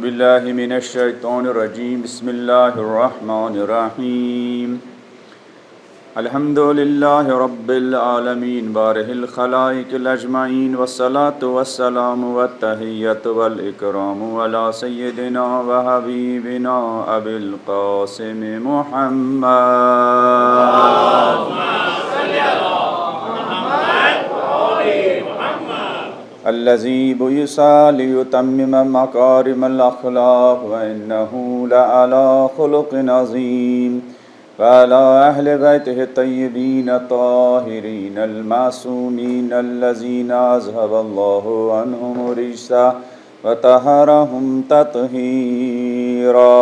باللہ من الشیطان الرجیم بسم اللہ الرحمن الرحیم الحمد للہ رب العالمین بارہ الخلائق الاجمعین والصلاة والسلام والتحیۃ والاکرام علی سیدنا و حبیبنا ابی القاسم محمد الذي بعث ليتمم مكارم الأخلاق وإنه لعلى خلق عظيم وعلى أهل بيته الطيبين الطاهرين المعصومين الذين أذهب الله عنهم الرجس وطهرهم تطهيرا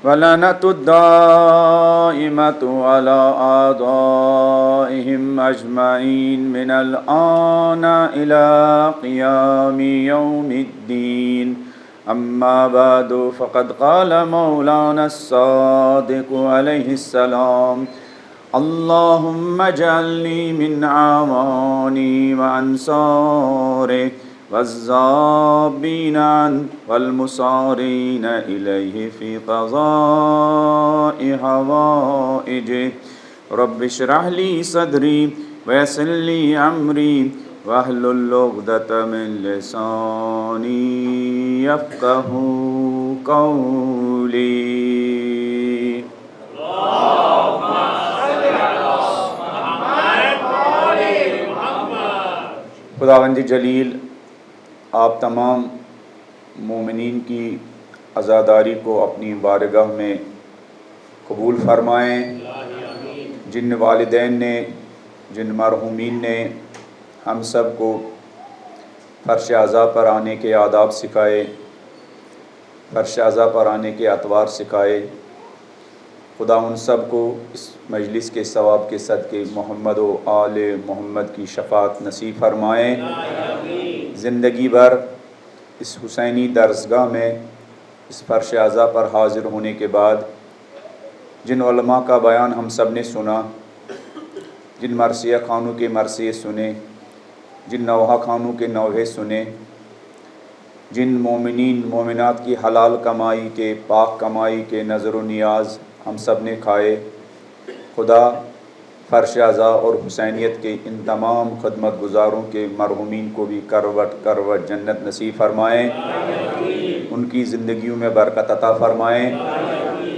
وَلَنَةُ الدَّائِمَةُ عَلَىٰ أَعْدَائِهِمْ أَجْمَعِينَ مِنَ الْآنِ إِلَىٰ قِيَامِ يَوْمِ الدِّينِ أَمَّا بَعْدُ فَقَدْ قَالَ مَوْلَانَا الصَّادِقُ عَلَيْهِ السَّلَامُ اللهم اجعلني من عواني وأنصارك والذابين عنه والمصارين إليه في قضاء حوائجه رب اشرح لي صدري ويسر لي أمري واحلل عقدة من لساني يفقهوا قولي. خداوند جلیل آپ تمام مومنین کی عزاداری کو اپنی بارگاہ میں قبول فرمائیں. جن والدین نے، جن مرحومین نے ہم سب کو فرش عزا پر آنے کے آداب سکھائے، فرش عزا پر آنے کے اطوار سکھائے، خدا ان سب کو اس مجلس کے ثواب کے صدقے محمد و آل محمد کی شفاعت نصیب فرمائیں. زندگی بھر اس حسینی درسگاہ میں اس فرش عزا پر حاضر ہونے کے بعد جن علماء کا بیان ہم سب نے سنا، جن مرثیہ خوانوں کے مرثیے سنے، جن نوحہ خوانوں کے نوحے سنے، جن مومنین مومنات کی حلال کمائی کے، پاک کمائی کے نظر و نیاز ہم سب نے کھائے، خدا فرش عزا اور حسینیت کے ان تمام خدمت گزاروں کے مرحومین کو بھی کروٹ کروٹ جنت نصیب فرمائیں. ان کی زندگیوں میں برکت عطا فرمائیں،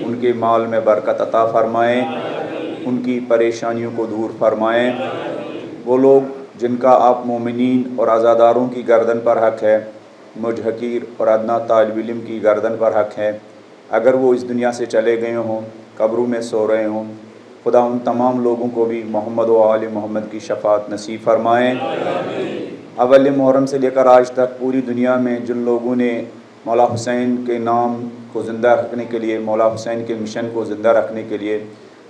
ان کے مال میں برکت عطا فرمائیں، ان کی پریشانیوں کو دور فرمائیں. وہ لوگ جن کا آپ مومنین اور عزاداروں کی گردن پر حق ہے، مجھ حقیر اور ادنا طالب علم کی گردن پر حق ہے، اگر وہ اس دنیا سے چلے گئے ہوں، قبروں میں سو رہے ہوں، خدا ان تمام لوگوں کو بھی محمد و آل محمد کی شفاعت نصیب فرمائیں. اول محرم سے لے کر آج تک پوری دنیا میں جن لوگوں نے مولا حسین کے نام کو زندہ رکھنے کے لیے، مولا حسین کے مشن کو زندہ رکھنے کے لیے،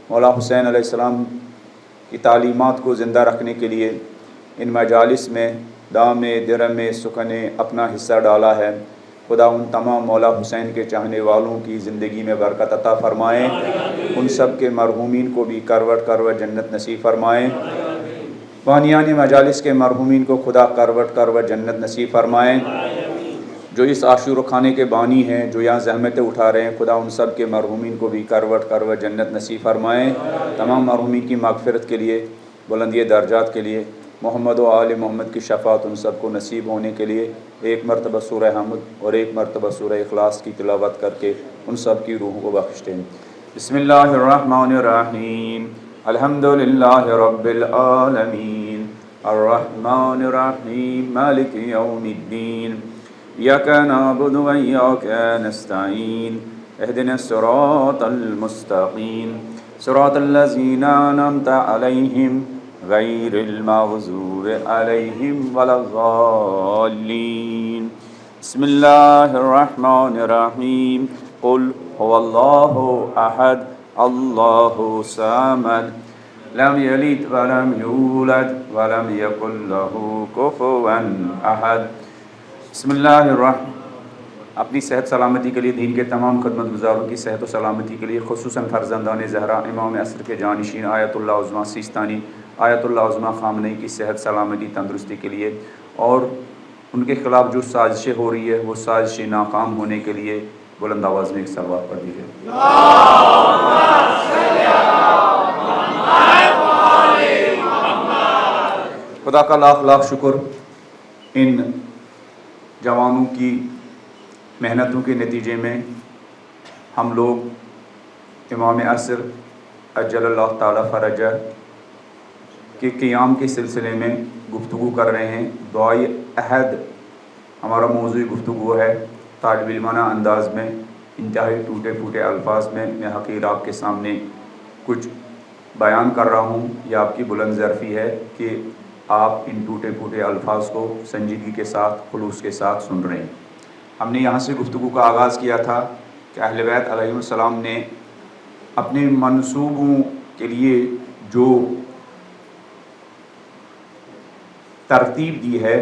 مولا حسین علیہ السلام کی تعلیمات کو زندہ رکھنے کے لیے ان مجالس میں دامے درمے سکھنے اپنا حصہ ڈالا ہے، خدا ان تمام مولا حسین کے چاہنے والوں کی زندگی میں برکت عطا فرمائیں. ان سب کے مرحومین کو بھی کروٹ کروٹ جنت نصیب فرمائیں. بانیان مجالس کے مرحومین کو خدا کروٹ کروٹ جنت نصیب فرمائیں. جو اس عاشور خانے کے بانی ہیں، جو یہاں زحمتیں اٹھا رہے ہیں، خدا ان سب کے مرحومین کو بھی کروٹ کروٹ جنت نصیب فرمائیں. تمام مرحومین کی مغفرت کے لیے، بلندی درجات کے لیے، محمد و آل محمد کی شفاعت ان سب کو نصیب ہونے کے لیے ایک مرتبہ سورہ حمد اور ایک مرتبہ سورہ اخلاص کی تلاوت کر کے ان سب کی روحوں کو بخش دیں. بسم اللہ الرحمن الرحیم الحمد للہ رب العالمین الرحمن الرحیم مالک یوم الدین ایاک نعبد و ایاک نستعین اہدنا الصراط المستقیم صراط الذین انعمت علیہم غیر المغضوب علیہم ولا الضالین. بسم اللہ الرحمن الرحیم قل هو اللہ احد اللہ الصمد لم یلد ولم یولد ولم یکن له کفوا احد. بسم اللہ الرحمن. اپنی صحت سلامتی کے لیے، دین کے تمام خدمت گزاروں کی صحت و سلامتی کے لیے، خصوصاً فرزندان زہرا امام عصر کے جانشین آیت اللہ عظمیٰ سیستانی آیت اللہ عظمیٰ خامنئی کی صحت سلامتی تندرستی کے لیے، اور ان کے خلاف جو سازشیں ہو رہی ہے وہ سازشیں ناکام ہونے کے لیے بلند آواز میں ایک صلوات پڑھ دیجیے۔ خدا کا لاکھ لاکھ شکر، ان جوانوں کی محنتوں کے نتیجے میں ہم لوگ امام عصر اجل اللہ تعالی فرجہ کے قیام کے سلسلے میں گفتگو کر رہے ہیں۔ دعائے عہد ہمارا موضوع گفتگو ہے۔ طالب علمانہ انداز میں، انتہائی ٹوٹے پھوٹے الفاظ میں میں حقیر آپ کے سامنے کچھ بیان کر رہا ہوں۔ یہ آپ کی بلند ظرفی ہے کہ آپ ان ٹوٹے پھوٹے الفاظ کو سنجیدگی کے ساتھ، خلوص کے ساتھ سن رہے ہیں۔ ہم نے یہاں سے گفتگو کا آغاز کیا تھا کہ اہل بیت علیہ السلام نے اپنے منصوبوں کے لیے جو ترتیب دی ہے،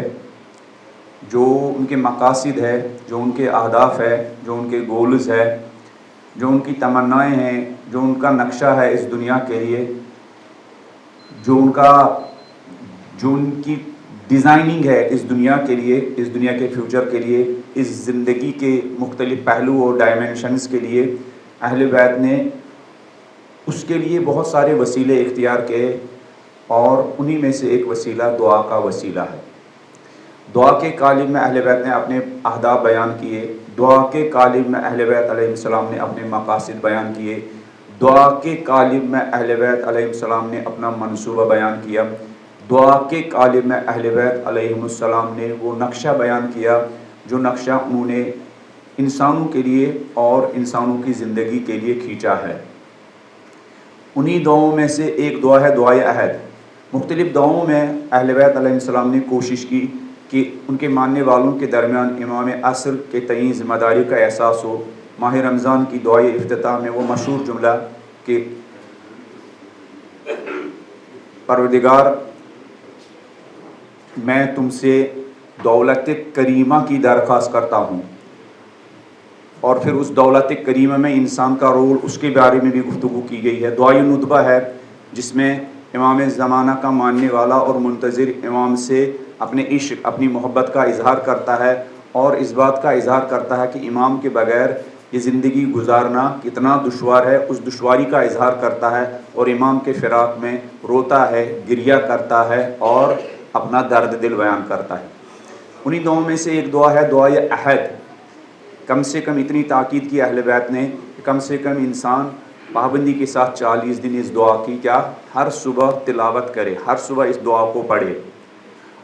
جو ان کے مقاصد ہے، جو ان کے اہداف ہے، جو ان کے گولز ہے، جو ان کی تمنائیں ہیں، جو ان کا نقشہ ہے اس دنیا کے لیے، جو ان کی ڈیزائننگ ہے اس دنیا کے لیے، اس دنیا کے فیوچر کے لیے، اس زندگی کے مختلف پہلو اور ڈائمنشنز کے لیے اہل بیت نے اس کے لیے بہت سارے وسیلے اختیار کیے، اور انہی میں سے ایک وسیلہ دعا کا وسیلہ ہے۔ دعا کے قالب میں اہل بیت نے اپنے اہداف بیان کیے، دعا کے قالب میں اہل بیت علیہ السلام نے اپنے مقاصد بیان کیے، دعا کے قالب میں اہل بیت علیہ السلام نے اپنا منصوبہ بیان کیا، دعا کے قالب میں اہل بیت علیہ السلام نے وہ نقشہ بیان کیا جو نقشہ انہوں نے انسانوں کے لیے اور انسانوں کی زندگی کے لیے کھینچا ہے۔ انہی دعاؤں میں سے ایک دعا ہے دعائے عہد۔ مختلف دعاؤں میں اہل بیت علیہ السلام نے کوشش کی کہ ان کے ماننے والوں کے درمیان امام عصر کے تئیں ذمہ داری کا احساس ہو۔ ماہ رمضان کی دعائے افتتاح میں وہ مشہور جملہ کہ پروردگار میں تم سے دولت کریمہ کی درخواست کرتا ہوں، اور پھر اس دولت کریمہ میں انسان کا رول، اس کے بارے میں بھی گفتگو کی گئی ہے۔ دعائے ندبہ ہے جس میں امام زمانہ کا ماننے والا اور منتظر امام سے اپنے عشق، اپنی محبت کا اظہار کرتا ہے، اور اس بات کا اظہار کرتا ہے کہ امام کے بغیر یہ زندگی گزارنا کتنا دشوار ہے، اس دشواری کا اظہار کرتا ہے، اور امام کے فراق میں روتا ہے، گریہ کرتا ہے، اور اپنا درد دل بیان کرتا ہے۔ انہی دعاؤں میں سے ایک دعا ہے دعائے عہد۔ کم سے کم اتنی تاکید کی اہل بیت نے کہ کم سے کم انسان پابندی کے ساتھ 40 دن اس دعا کی کیا ہر صبح تلاوت کرے، ہر صبح اس دعا کو پڑھے،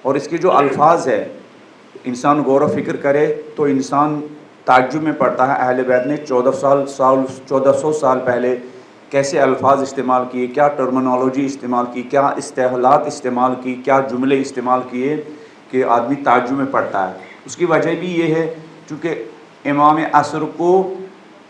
اور اس کے جو الفاظ ہے انسان غور و فکر کرے تو انسان تعجب میں پڑتا ہے اہل بیت نے 1400 سال پہلے کیسے الفاظ استعمال کیے، کیا ٹرمنالوجی استعمال کی، کیا اصطلاحات استعمال کی، کیا جملے استعمال کیے کہ آدمی تعجب میں پڑتا ہے۔ اس کی وجہ بھی یہ ہے چونکہ امام عصر کو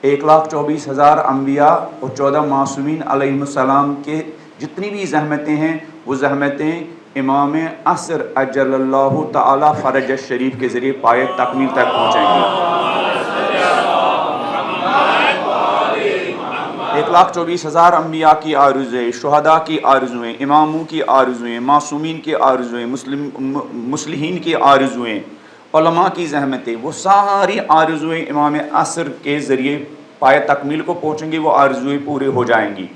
1,24,000 انبیاء اور 14 معصومین علیہ السلام کے جتنی بھی زحمتیں ہیں وہ زحمتیں امام عصر اجل اللہ تعالی فرج شریف کے ذریعے پائے تکمیل تک پہنچیں گی۔ 1,24,000 انبیاء کی آرزویں، شہداء کی آرزویں، اماموں کی آرزویں، معصومین کی آرزویں، مصلحین کی آرزویں، علماء کی زحمتیں، وہ ساری آرزویں امام عصر کے ذریعے پائے تکمیل کو پہنچیں گی، وہ آرزویں پورے ہو جائیں گی۔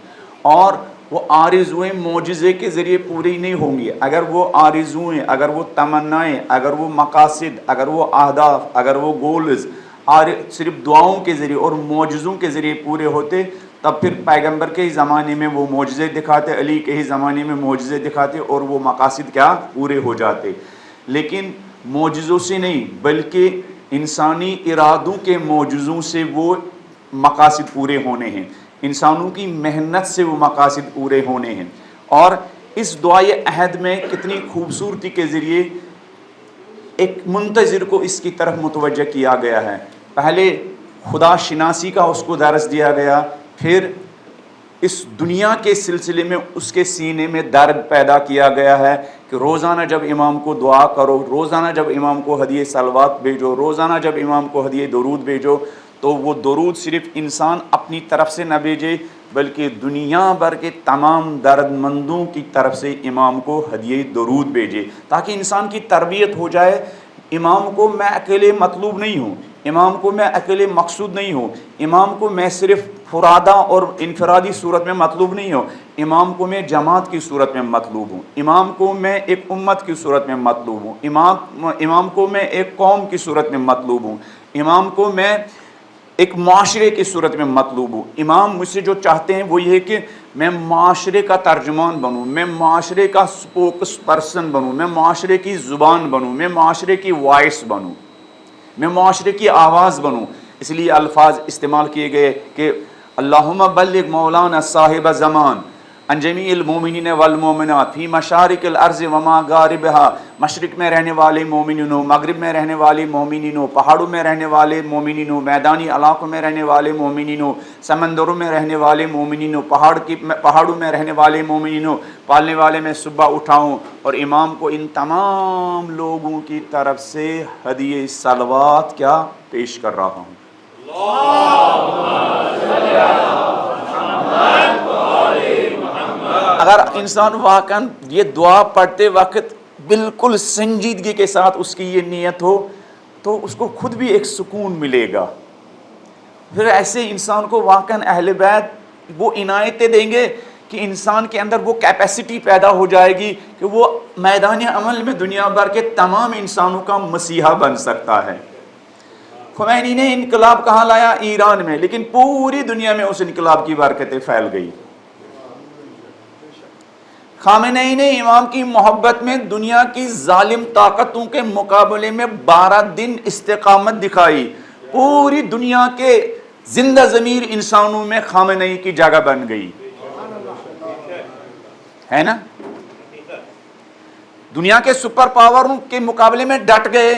اور وہ آرزویں معجزے کے ذریعے پوری نہیں ہوں گی۔ اگر وہ آرزویں، اگر وہ تمنائیں، اگر وہ مقاصد، اگر وہ اہداف، اگر وہ گولز صرف دعاؤں کے ذریعے اور معجزوں کے ذریعے پورے ہوتے، تب پھر پیغمبر کے ہی زمانے میں وہ معجزے دکھاتے، علی کے ہی زمانے میں معجزے دکھاتے، اور وہ مقاصد کیا پورے ہو جاتے۔ لیکن معجزوں سے نہیں بلکہ انسانی ارادوں کے معجزوں سے وہ مقاصد پورے ہونے ہیں، انسانوں کی محنت سے وہ مقاصد پورے ہونے ہیں۔ اور اس دعائے عہد میں کتنی خوبصورتی کے ذریعے ایک منتظر کو اس کی طرف متوجہ کیا گیا ہے۔ پہلے خدا شناسی کا اس کو درس دیا گیا، پھر اس دنیا کے سلسلے میں اس کے سینے میں درد پیدا کیا گیا ہے کہ روزانہ جب امام کو دعا کرو، روزانہ جب امام کو ہدیہ صلوات بھیجو، روزانہ جب امام کو ہدیہ درود بھیجو، تو وہ درود صرف انسان اپنی طرف سے نہ بھیجے بلکہ دنیا بھر کے تمام درد مندوں کی طرف سے امام کو ہدیہ درود بھیجے تاکہ انسان کی تربیت ہو جائے۔ امام کو میں اکیلے مطلوب نہیں ہوں، امام کو میں اکیلے مقصود نہیں ہوں، امام کو میں صرف فرادہ اور انفرادی صورت میں مطلوب نہیں ہوں، امام کو میں جماعت کی صورت میں مطلوب ہوں، امام کو میں ایک امت کی صورت میں مطلوب ہوں، امام کو میں ایک قوم کی صورت میں مطلوب ہوں، امام کو میں ایک معاشرے کی صورت میں مطلوب ہوں۔ امام مجھ سے جو چاہتے ہیں وہ یہ ہے کہ میں معاشرے کا ترجمان بنوں، میں معاشرے کا سپوکس پرسن بنوں، میں معاشرے کی زبان بنوں، میں معاشرے کی وائس بنوں، میں معاشرے کی آواز بنوں۔ اس لیے الفاظ استعمال کیے گئے کہ اللہم بلغ مولانا صاحب زمان ان جمیع المومنین والمومنات فی مشارق الارض ومغاربہا، مشرق میں رہنے والے مومنینوں، مغرب میں رہنے والے مومنینوں، پہاڑوں میں رہنے والے مومنینوں، میدانی علاقوں میں رہنے والے مومنینوں، سمندروں میں رہنے والے مومنینوں، پہاڑوں میں رہنے والے مومنینوں، پالنے والے میں صبح اٹھاؤں، اور امام کو ان تمام لوگوں کی طرف سے ہدیہ صلوات کیا پیش کر رہا ہوں۔ اگر انسان واقعاً یہ دعا پڑھتے وقت بالکل سنجیدگی کے ساتھ اس کی یہ نیت ہو تو اس کو خود بھی ایک سکون ملے گا۔ پھر ایسے انسان کو واقعاً اہل بیت وہ عنایتیں دیں گے کہ انسان کے اندر وہ کیپیسٹی پیدا ہو جائے گی کہ وہ میدان عمل میں دنیا بھر کے تمام انسانوں کا مسیحا بن سکتا ہے۔ خمینی نے انقلاب کہاں لایا؟ ایران میں، لیکن پوری دنیا میں اس انقلاب کی برکتیں پھیل گئی۔ خامنئی نے امام کی محبت میں دنیا کی ظالم طاقتوں کے مقابلے میں 12 دن استقامت دکھائی، پوری دنیا کے زندہ ضمیر انسانوں میں خامنئی کی جگہ بن گئی، ہے نا؟ دنیا کے سپر پاوروں کے مقابلے میں ڈٹ گئے،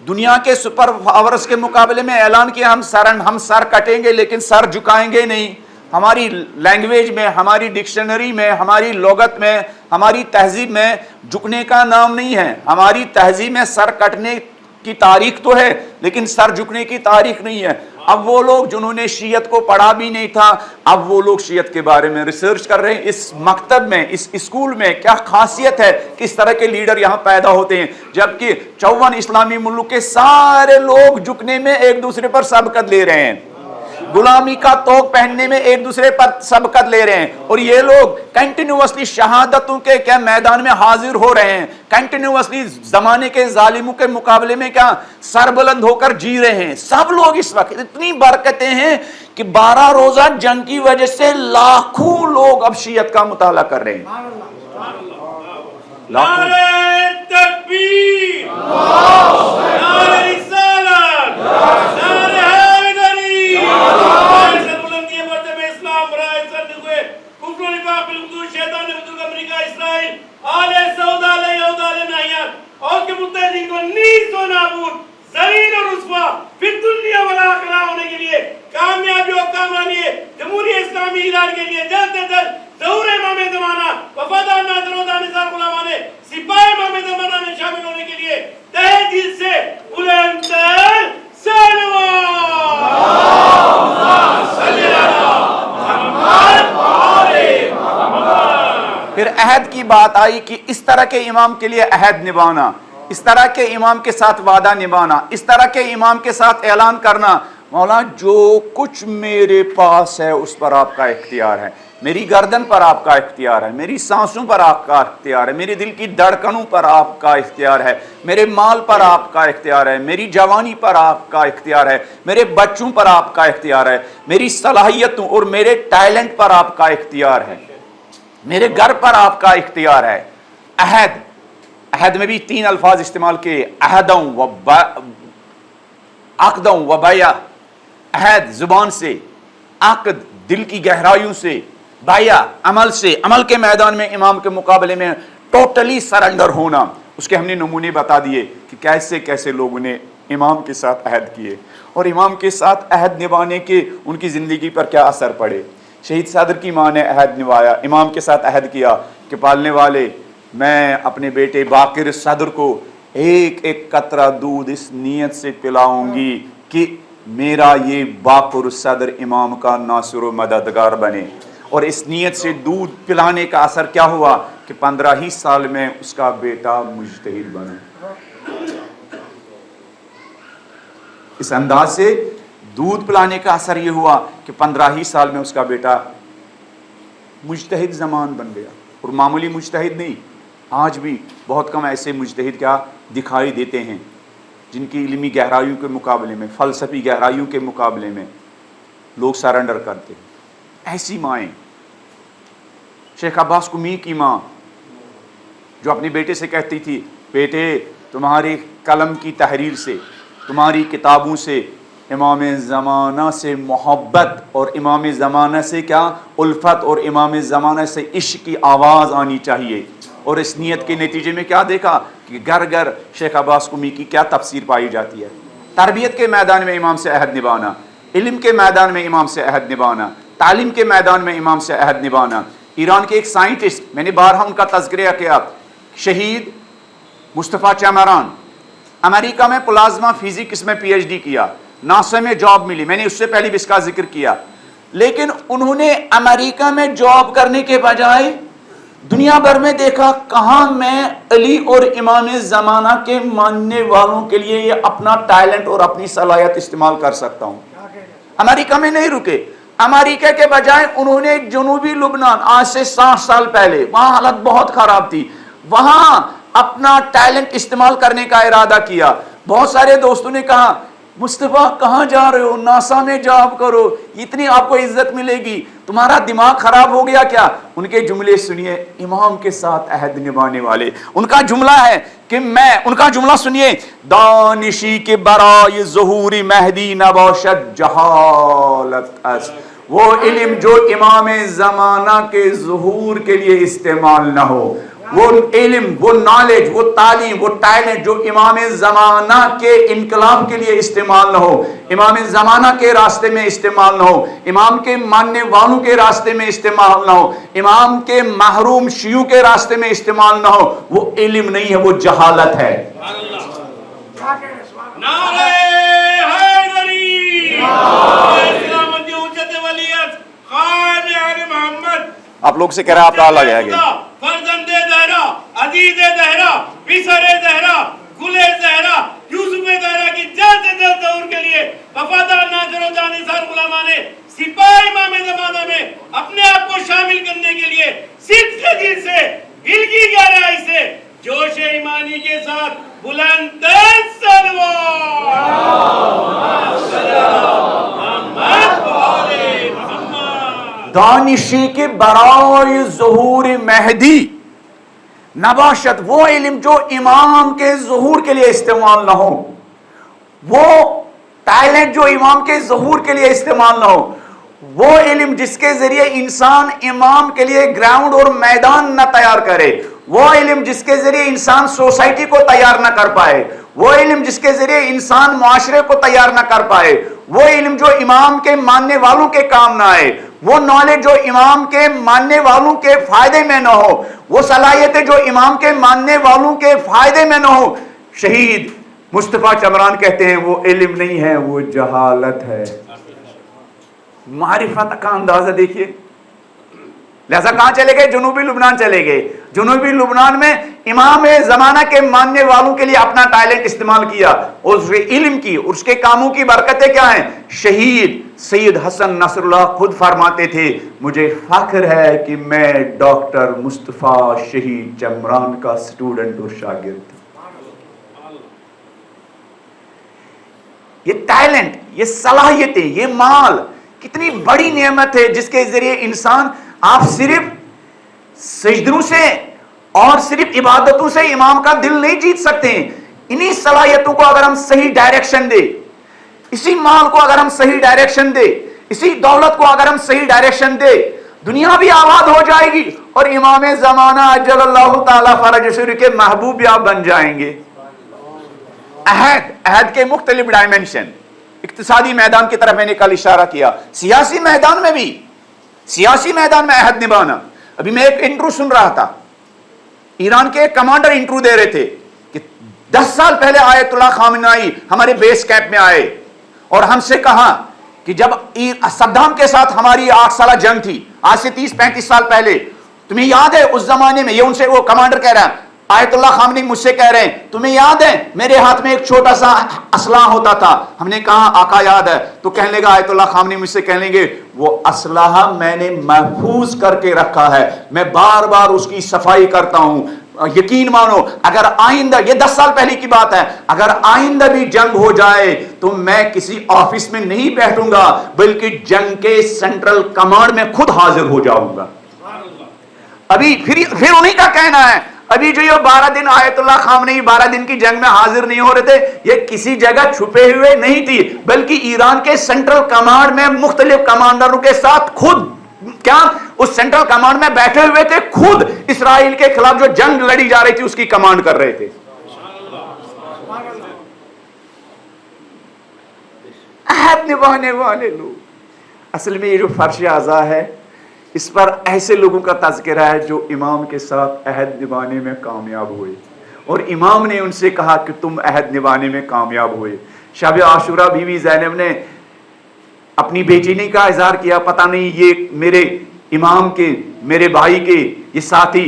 دنیا کے سپر پاورز کے مقابلے میں اعلان کیا ہم سر کٹیں گے لیکن سر جھکائیں گے نہیں۔ ہماری لینگویج میں، ہماری ڈکشنری میں، ہماری لغت میں، ہماری تہذیب میں جھکنے کا نام نہیں ہے۔ ہماری تہذیب میں سر کٹنے کی تاریخ تو ہے لیکن سر جھکنے کی تاریخ نہیں ہے۔ اب وہ لوگ جنہوں نے شیعت کو پڑھا بھی نہیں تھا، اب وہ لوگ شیعت کے بارے میں ریسرچ کر رہے ہیں۔ اس مکتب میں، اس اسکول میں کیا خاصیت ہے، کس طرح کے لیڈر یہاں پیدا ہوتے ہیں، جبکہ 54 اسلامی ملک کے سارے لوگ جھکنے میں ایک دوسرے پر سبقت لے رہے ہیں، غلامی کا توق پہننے میں ایک دوسرے پر سبقت لے رہے ہیں، اور یہ لوگ کنٹینیوسلی شہادتوں کے کیا میدان میں حاضر ہو رہے ہیں، کنٹینیوسلی زمانے کے ظالموں کے مقابلے میں کیا سر بلند ہو کر جی رہے ہیں۔ سب لوگ اس وقت اتنی برکتیں ہیں کہ 12 روزہ جنگ کی وجہ سے لاکھوں لوگ اب شیعت کا مطالعہ کر رہے ہیں۔ نعرہ تکبیر، نعرہ رسالت، نعرہ حیدری، سر بلندی مرتبہ اسلام، رائے سر ہوئے کفر و نفاق بالحدود، شیطان بدوگ امریکہ اسرائیل، آل سعود، آل یہود، آل نہیان اور کے متحدین کو نیست و نابود، ذلیل اور رسوا فی الدنیا والآخرہ ہونے کے لیے، کامیابی و کامرانی جمہوریہ اسلامی ایران کے لیے جلد از جلد ظہور امام زمانہ وفادار ناظر و دانشور علماء نے سپاہ امام زمانہ میں شامل ہونے کے لیے تہہ دل سے بلند تر سلوات۔ پھر عہد کی بات آئی کہ اس طرح کے امام کے لیے عہد نبھانا، اس طرح کے امام کے ساتھ وعدہ نبھانا، اس طرح کے امام کے ساتھ اعلان کرنا، مولا جو کچھ میرے پاس ہے اس پر آپ کا اختیار ہے، میری گردن پر آپ کا اختیار ہے، میری سانسوں پر آپ کا اختیار ہے، میرے دل کی دھڑکنوں پر آپ کا اختیار ہے، میرے مال پر آپ کا اختیار ہے، میری جوانی پر آپ کا اختیار ہے، میرے بچوں پر آپ کا اختیار ہے، میری صلاحیتوں اور میرے ٹیلنٹ پر آپ کا اختیار ہے، میرے گھر پر آپ کا اختیار ہے۔ عہد، عہد میں بھی 3 الفاظ استعمال کیے، عہدوں و عقدوں و بیع۔ عہد زبان سے، عقد دل کی گہرائیوں سے، بیع عمل سے، عمل کے میدان میں امام کے مقابلے میں ٹوٹلی سرنڈر ہونا۔ اس کے ہم نے نمونے بتا دیے کہ کیسے کیسے لوگوں نے امام کے ساتھ عہد کیے اور امام کے ساتھ عہد نبھانے کے ان کی زندگی پر کیا اثر پڑے۔ شہید صدر کی ماں نے عہد نبھایا، امام کے ساتھ عہد کیا کہ پالنے والے میں اپنے بیٹے باقر صدر کو ایک ایک قطرہ دودھ اس نیت سے پلاؤں گی کہ میرا یہ باقر صدر امام کا ناصر و مددگار بنے. اور اس نیت سے دودھ پلانے کا اثر کیا ہوا کہ 15 ہی سال میں اس کا بیٹا مجتہد بنا. اس انداز سے دودھ پلانے کا اثر یہ ہوا کہ 15 ہی سال میں اس کا بیٹا مجتہد زمان بن گیا. اور معمولی مجتہد نہیں، آج بھی بہت کم ایسے مجتہد کیا دکھائی دیتے ہیں جن کی علمی گہرائیوں کے مقابلے میں، فلسفی گہرائیوں کے مقابلے میں لوگ سرنڈر کرتے ہیں. ایسی مائیں، شیخ عباس قمی کی ماں جو اپنے بیٹے سے کہتی تھی، بیٹے تمہاری قلم کی تحریر سے، تمہاری کتابوں سے امام زمانہ سے محبت اور امام زمانہ سے کیا الفت اور امام زمانہ سے عشق کی آواز آنی چاہیے. اور اس نیت کے نتیجے میں کیا دیکھا کہ گھر گھر شیخ عباس قمی کی کیا تفسیر پائی جاتی ہے. تربیت کے میدان میں امام سے عہد نبھانا، علم کے میدان میں امام سے عہد نبھانا، تعلیم کے میدان میں امام سے عہد نبھانا. ایران کے ایک سائنٹسٹ، میں نے بارہا ان کا تذکرہ کیا، شہید مصطفیٰ چمران، امریکہ میں پلازما فزکس میں پی ایچ ڈی کیا، ناسا میں جاب ملی، میں نے اس سے پہلے بھی اس کا ذکر کیا. لیکن انہوں نے امریکہ میں جاب کرنے کے بجائے دنیا بھر میں دیکھا کہاں میں علی اور امام زمانہ کے ماننے والوں کے لیے یہ اپنا ٹیلنٹ اور اپنی صلاحیت استعمال کر سکتا ہوں. امریکہ میں نہیں رکے، امریکہ کے بجائے انہوں نے جنوبی لبنان، آج سے 60 سال پہلے، وہاں حالت بہت خراب تھی، وہاں اپنا ٹیلنٹ استعمال کرنے کا ارادہ کیا. بہت سارے دوستوں نے کہا مصطفیٰ کہاں جا رہے ہو، ناسا میں جاب کرو، اتنی آپ کو عزت ملے گی، تمہارا دماغ خراب ہو گیا کیا؟ ان کے جملے سنیے، امام کے ساتھ عہد نبھانے والے، ان کا جملہ ہے کہ ان کا جملہ سنیے، دانشی کے برائے ظہور مہدی نباشد جہالت اس، وہ علم جو امام زمانہ کے ظہور کے لیے استعمال نہ ہو، وہ علم، وہ نالج، وہ تعلیم، وہ ٹیلنٹ جو امام زمانہ کے انقلاب کے لیے استعمال نہ ہو، امام زمانہ کے راستے میں استعمال نہ ہو، امام کے ماننے والوں کے راستے میں استعمال نہ ہو، امام کے محروم شیعوں کے راستے میں استعمال نہ ہو، وہ علم نہیں ہے، وہ جہالت ہے. نعرہ حیدری، سلامتی حجت ولیت، قائم آل محمد. آپ لوگ سے کہہ رہا ہے آپ کا الگ ہے گیا. فرزند زہرا، عزیز زہرا، پسر زہرا، گل زہرا، یوسف زہرا کی جلد سے جلد ظہور کے لیے وفادار ناظر و جانثار علماء نے سپاہی امام زمانہ میں اپنے آپ کو شامل کرنے کے لیے صدق دل سے، دل کی گہرائی سے، جوش ایمانی کے ساتھ بلند ترین صلوات محمد وآل محمد. دانشی کے برائے ظہور مہدی نباشت، وہ علم جو امام کے ظہور کے لیے استعمال نہ ہو، وہ ٹیلنٹ جو امام کے ظہور کے لیے استعمال نہ ہو، وہ علم جس کے ذریعے انسان امام کے لیے گراؤنڈ اور میدان نہ تیار کرے، وہ علم جس کے ذریعے انسان سوسائٹی کو تیار نہ کر پائے، وہ علم جس کے ذریعے انسان معاشرے کو تیار نہ کر پائے، وہ علم جو امام کے ماننے والوں کے کام نہ آئے، وہ نالج جو امام کے ماننے والوں کے فائدے میں نہ ہو، وہ صلاحیتیں جو امام کے ماننے والوں کے فائدے میں نہ ہو. شہید مصطفیٰ چمران کہتے ہیں وہ علم نہیں ہے، وہ جہالت ہے. معرفت کا اندازہ دیکھیے. لہذا کہاں چلے گئے؟ جنوبی لبنان چلے گئے. جنوبی لبنان میں امام زمانہ کے ماننے والوں کے لیے اپنا ٹیلنٹ استعمال کیا، اور اس کے علم کی، اس کے کاموں کی برکتیں کیا ہیں؟ شہید سید حسن نصر اللہ خود فرماتے تھے، مجھے فخر ہے کہ میں ڈاکٹر مصطفیٰ شہید چمران کا سٹوڈنٹ اور شاگرد ہوں. یہ ٹیلنٹ، یہ صلاحیتیں، یہ مال کتنی بڑی نعمت ہے جس کے ذریعے انسان، آپ صرف سجدوں سے اور صرف عبادتوں سے امام کا دل نہیں جیت سکتے ہیں. انہی صلاحیتوں کو اگر ہم صحیح ڈائریکشن دے، اسی مال کو اگر ہم صحیح ڈائریکشن دے، اسی دولت کو اگر ہم صحیح ڈائریکشن دے، دنیا بھی آباد ہو جائے گی اور امام زمانہ اجل اللہ تعالی فرج شریف کے محبوب بھی آپ بن جائیں گے. عہد کے مختلف ڈائمنشن، اقتصادی میدان کی طرف میں نے کل اشارہ کیا، سیاسی میدان میں بھی، سیاسی میدان میں عہد نبھانا. ابھی میں ایک انٹرو سن رہا تھا، ایران کے ایک کمانڈر انٹرو دے رہے تھے کہ 10 سال پہلے آیت اللہ خامنائی ہمارے بیس کیمپ میں آئے اور ہم سے کہا کہ جب صدام کے ساتھ ہماری 8 سالہ جنگ تھی آج سے 30-35 سال پہلے، تمہیں یاد ہے اس زمانے میں، یہ ان سے وہ کمانڈر کہہ رہا ہے، آیت اللہ خامنی مجھ سے کہہ رہے ہیں تمہیں یاد ہے میرے ہاتھ میں ایک چھوٹا سا اسلحہ ہوتا تھا؟ ہم نے کہا آقا یاد ہے. تو کہنے لگا آیت اللہ خامنی مجھ سے کہنے لگے وہ اسلحہ میں نے محفوظ کر کے رکھا ہے، میں بار بار اس کی صفائی کرتا ہوں. یقین مانو اگر آئندہ، یہ 10 سال پہلے کی بات ہے، اگر آئندہ بھی جنگ ہو جائے تو میں کسی آفس میں نہیں بیٹھوں گا بلکہ جنگ کے سینٹرل کمانڈ میں خود حاضر ہو جاؤں گا. ابھی پھر انہیں کا کہنا ہے ابھی جو یہ 12 دن آیت اللہ خامنئی 12 دن کی جنگ میں حاضر نہیں ہو رہے تھے، یہ کسی جگہ چھپے ہوئے نہیں تھی بلکہ ایران کے سینٹرل کمانڈ میں مختلف کمانڈروں کے ساتھ خود کیا اس سینٹرل کمانڈ میں بیٹھے ہوئے تھے، خود اسرائیل کے خلاف جو جنگ لڑی جا رہی تھی اس کی کمانڈ کر رہے تھے. عہد نبھانے والے لوگ. اصل میں یہ جو فرش اعضاء ہے اس پر ایسے لوگوں کا تذکرہ ہے جو امام کے ساتھ عہد نبھانے میں کامیاب ہوئے، اور امام نے ان سے کہا کہ تم عہد نبھانے میں کامیاب ہوئے. شب عاشورہ بیوی زینب نے اپنی بیچینی کا اظہار کیا، پتہ نہیں یہ میرے امام کے، میرے بھائی کے یہ ساتھی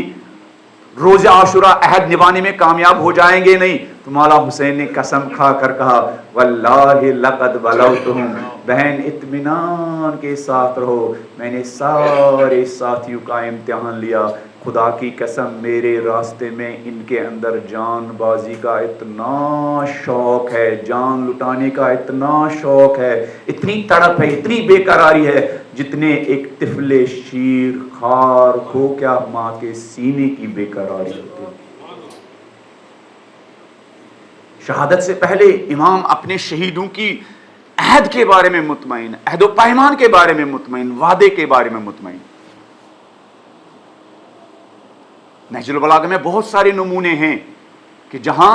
روز عاشورہ عہد نبھانے میں کامیاب ہو جائیں گے نہیں. تو مولا حسین نے قسم کھا کر کہا واللہ لقد بلوتہم، بہن اطمینان کے ساتھ رہو، میں نے سارے ساتھیوں کا امتحان لیا. خدا کی قسم میرے راستے میں ان کے اندر جان بازی کا اتنا شوق ہے، جان لٹانے کا اتنا شوق ہے، اتنی تڑپ ہے، اتنی بے قراری ہے جتنے ایک طفل شیر خار ہو کیا ماں کے سینے کی بے قراری ہوتی ہے. شہادت سے پہلے امام اپنے شہیدوں کی عہد کے بارے میں مطمئن، عہد و پیمان کے بارے میں مطمئن، وعدے کے بارے میں مطمئن. نہج البلاغہ میں بہت سارے نمونے ہیں کہ جہاں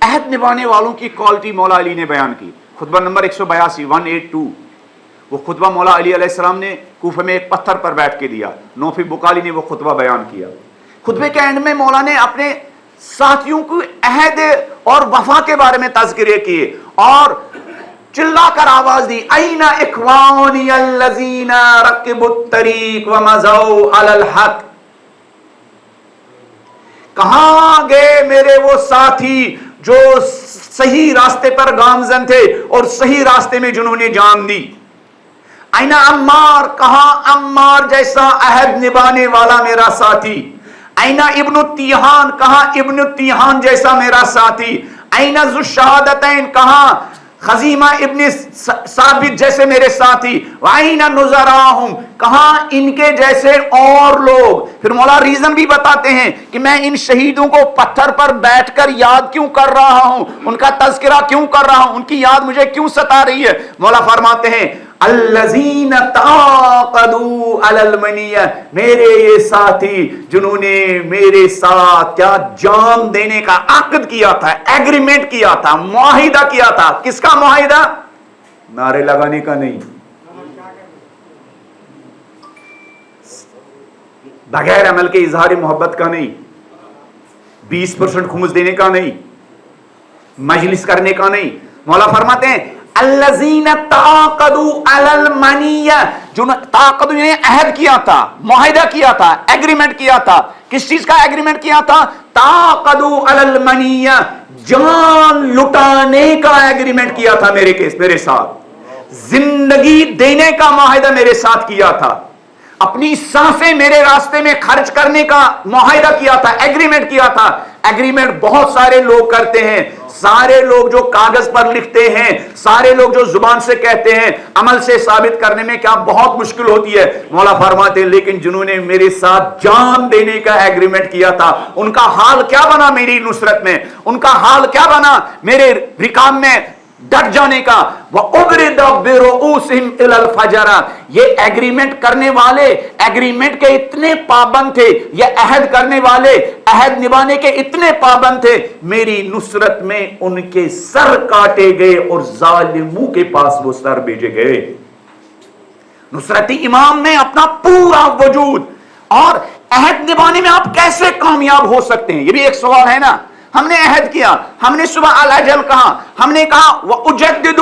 عہد نبھانے والوں کی کوالٹی مولا علی نے بیان کی. خطبہ نمبر 182 182 وہ خطبہ مولا علی علیہ السلام نے کوفہ میں ایک پتھر پر بیٹھ کے دیا. نوفی بکالی نے وہ خطبہ بیان کیا. خطبے کے اینڈ میں مولا نے اپنے ساتھیوں کو عہد اور وفا کے بارے میں تذکرے کیے اور چلا کر آواز دی اینا اخوانی الذین رکبوا الطریق ومضوا علی الحق. کہاں گئے میرے وہ ساتھی جو صحیح راستے پر گامزن تھے اور صحیح راستے میں جنہوں نے جان دی. اینا عمار، کہاں عمار جیسا عہد نبھانے والا میرا ساتھی. اینا ابن التیہان، کہاں ابن التیہان جیسا میرا ساتھی. اینا ذو الشہادتین، کہاں خزیمہ ابن ثابت جیسے میرے ساتھی. وَأَيْنَ نُظَرَاهُمْ، کہاں ان کے جیسے اور لوگ. پھر مولا ریزن بھی بتاتے ہیں کہ میں ان شہیدوں کو پتھر پر بیٹھ کر یاد کیوں کر رہا ہوں، ان کا تذکرہ کیوں کر رہا ہوں، ان کی یاد مجھے کیوں ستا رہی ہے. مولا فرماتے ہیں الذین تعاقدوا علی المنیہ، میرے یہ ساتھی جنہوں نے میرے ساتھ کیا جان دینے کا عقد کیا تھا، ایگریمنٹ کیا تھا، معاہدہ کیا تھا. کس کا معاہدہ؟ نعرے لگانے کا نہیں، بغیر عمل کے اظہار محبت کا نہیں، 20% خمس دینے کا نہیں، مجلس کرنے کا نہیں. مولا فرماتے ہیں الذین تعاقدوا علی المنیہ، جو تعاقد نے عہد کیا تھا، معاہدہ کیا تھا، ایگریمنٹ کیا تھا. کس چیز کا ایگریمنٹ کیا تھا؟ تعاقدوا علی المنیہ، جان لٹانے کا ایگریمنٹ کیا تھا میرے ساتھ، زندگی دینے کا معاہدہ میرے ساتھ کیا تھا، اپنی سانسیں میرے راستے میں خرچ کرنے کا معاہدہ کیا تھا، ایگریمنٹ کیا تھا. ایگریمنٹ بہت سارے لوگ کرتے ہیں، سارے لوگ جو کاغذ پر لکھتے ہیں، سارے لوگ جو زبان سے کہتے ہیں، عمل سے ثابت کرنے میں کیا بہت مشکل ہوتی ہے. مولا فرماتے ہیں لیکن جنہوں نے میرے ساتھ جان دینے کا ایگریمنٹ کیا تھا ان کا حال کیا بنا میری نصرت میں، ان کا حال کیا بنا میرے رکاب میں ڈٹ جانے کا. وَأُبْرِدَ بِرُؤُوسِهِمْ إِلَى الْفَجَرَ، یہ ایگریمنٹ کرنے والے ایگریمنٹ کے اتنے پابند تھے، یہ عہد کرنے والے عہد نبھانے کے اتنے پابند تھے، میری نصرت میں ان کے سر کاٹے گئے اور ظالموں کے پاس وہ سر بھیجے گئے. نصرتی امام میں اپنا پورا وجود. اور عہد نبھانے میں آپ کیسے کامیاب ہو سکتے ہیں، یہ بھی ایک سوال ہے نا. ہم نے عہد کیا، ہم نے صبح الاجل کہا، ہم نے کہا وَأُجَدِّدُ،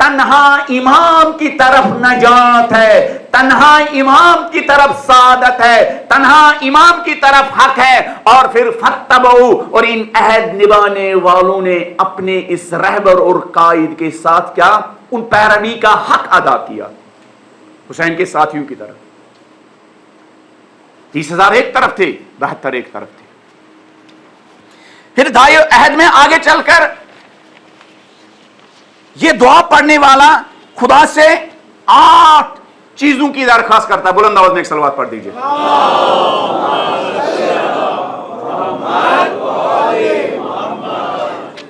تنہا امام کی طرف نجات ہے، تنہا امام کی طرف سعادت ہے، تنہا امام کی طرف حق ہے۔ اور پھر فتبعوا، اور ان عہد نبھانے والوں نے اپنے اس رہبر اور قائد کے ساتھ کیا؟ ان پیروی کا حق ادا کیا، حسین کے ساتھیوں کی طرف۔ 30,000 ایک طرف تھے، 72 ایک طرف تھے۔ پھر دائیں عہد میں آگے چل کر یہ دعا پڑھنے والا خدا سے 8 چیزوں کی درخواست کرتا ہے۔ بلند آواز میں ایک صلوات پڑھ دیجئے۔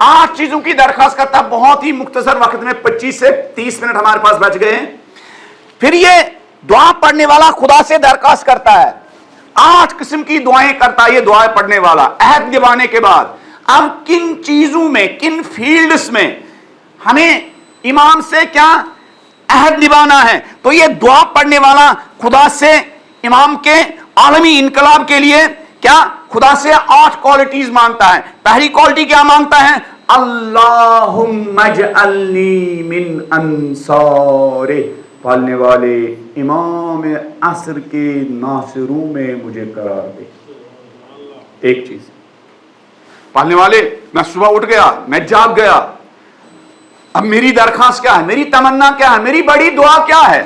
8 چیزوں کی درخواست کرتا ہے، بہت ہی مختصر وقت میں 25 سے 30 منٹ ہمارے پاس بچ گئے ہیں۔ پھر یہ دعا پڑھنے والا خدا سے درخواست کرتا ہے، 8 قسم کی دعائیں کرتا ہے یہ دعائیں پڑھنے والا عہد نبھانے کے بعد۔ اب کن چیزوں میں، کن فیلڈز میں ہمیں امام سے کیا عہد نبھانا ہے؟ تو یہ دعا پڑھنے والا خدا سے امام کے عالمی انقلاب کے لیے کیا خدا سے 8 کوالٹیز مانگتا ہے۔ پہلی کوالٹی کیا مانگتا ہے؟ اللہم اجعلنی من انصارہ، پالنے والے امام عصر کے ناصروں میں مجھے قرار دے۔ ایک چیز، پالنے والے میں صبح اٹھ گیا، میں جاگ گیا، اب میری درخواست کیا ہے، میری تمنا کیا ہے، میری بڑی دعا کیا ہے؟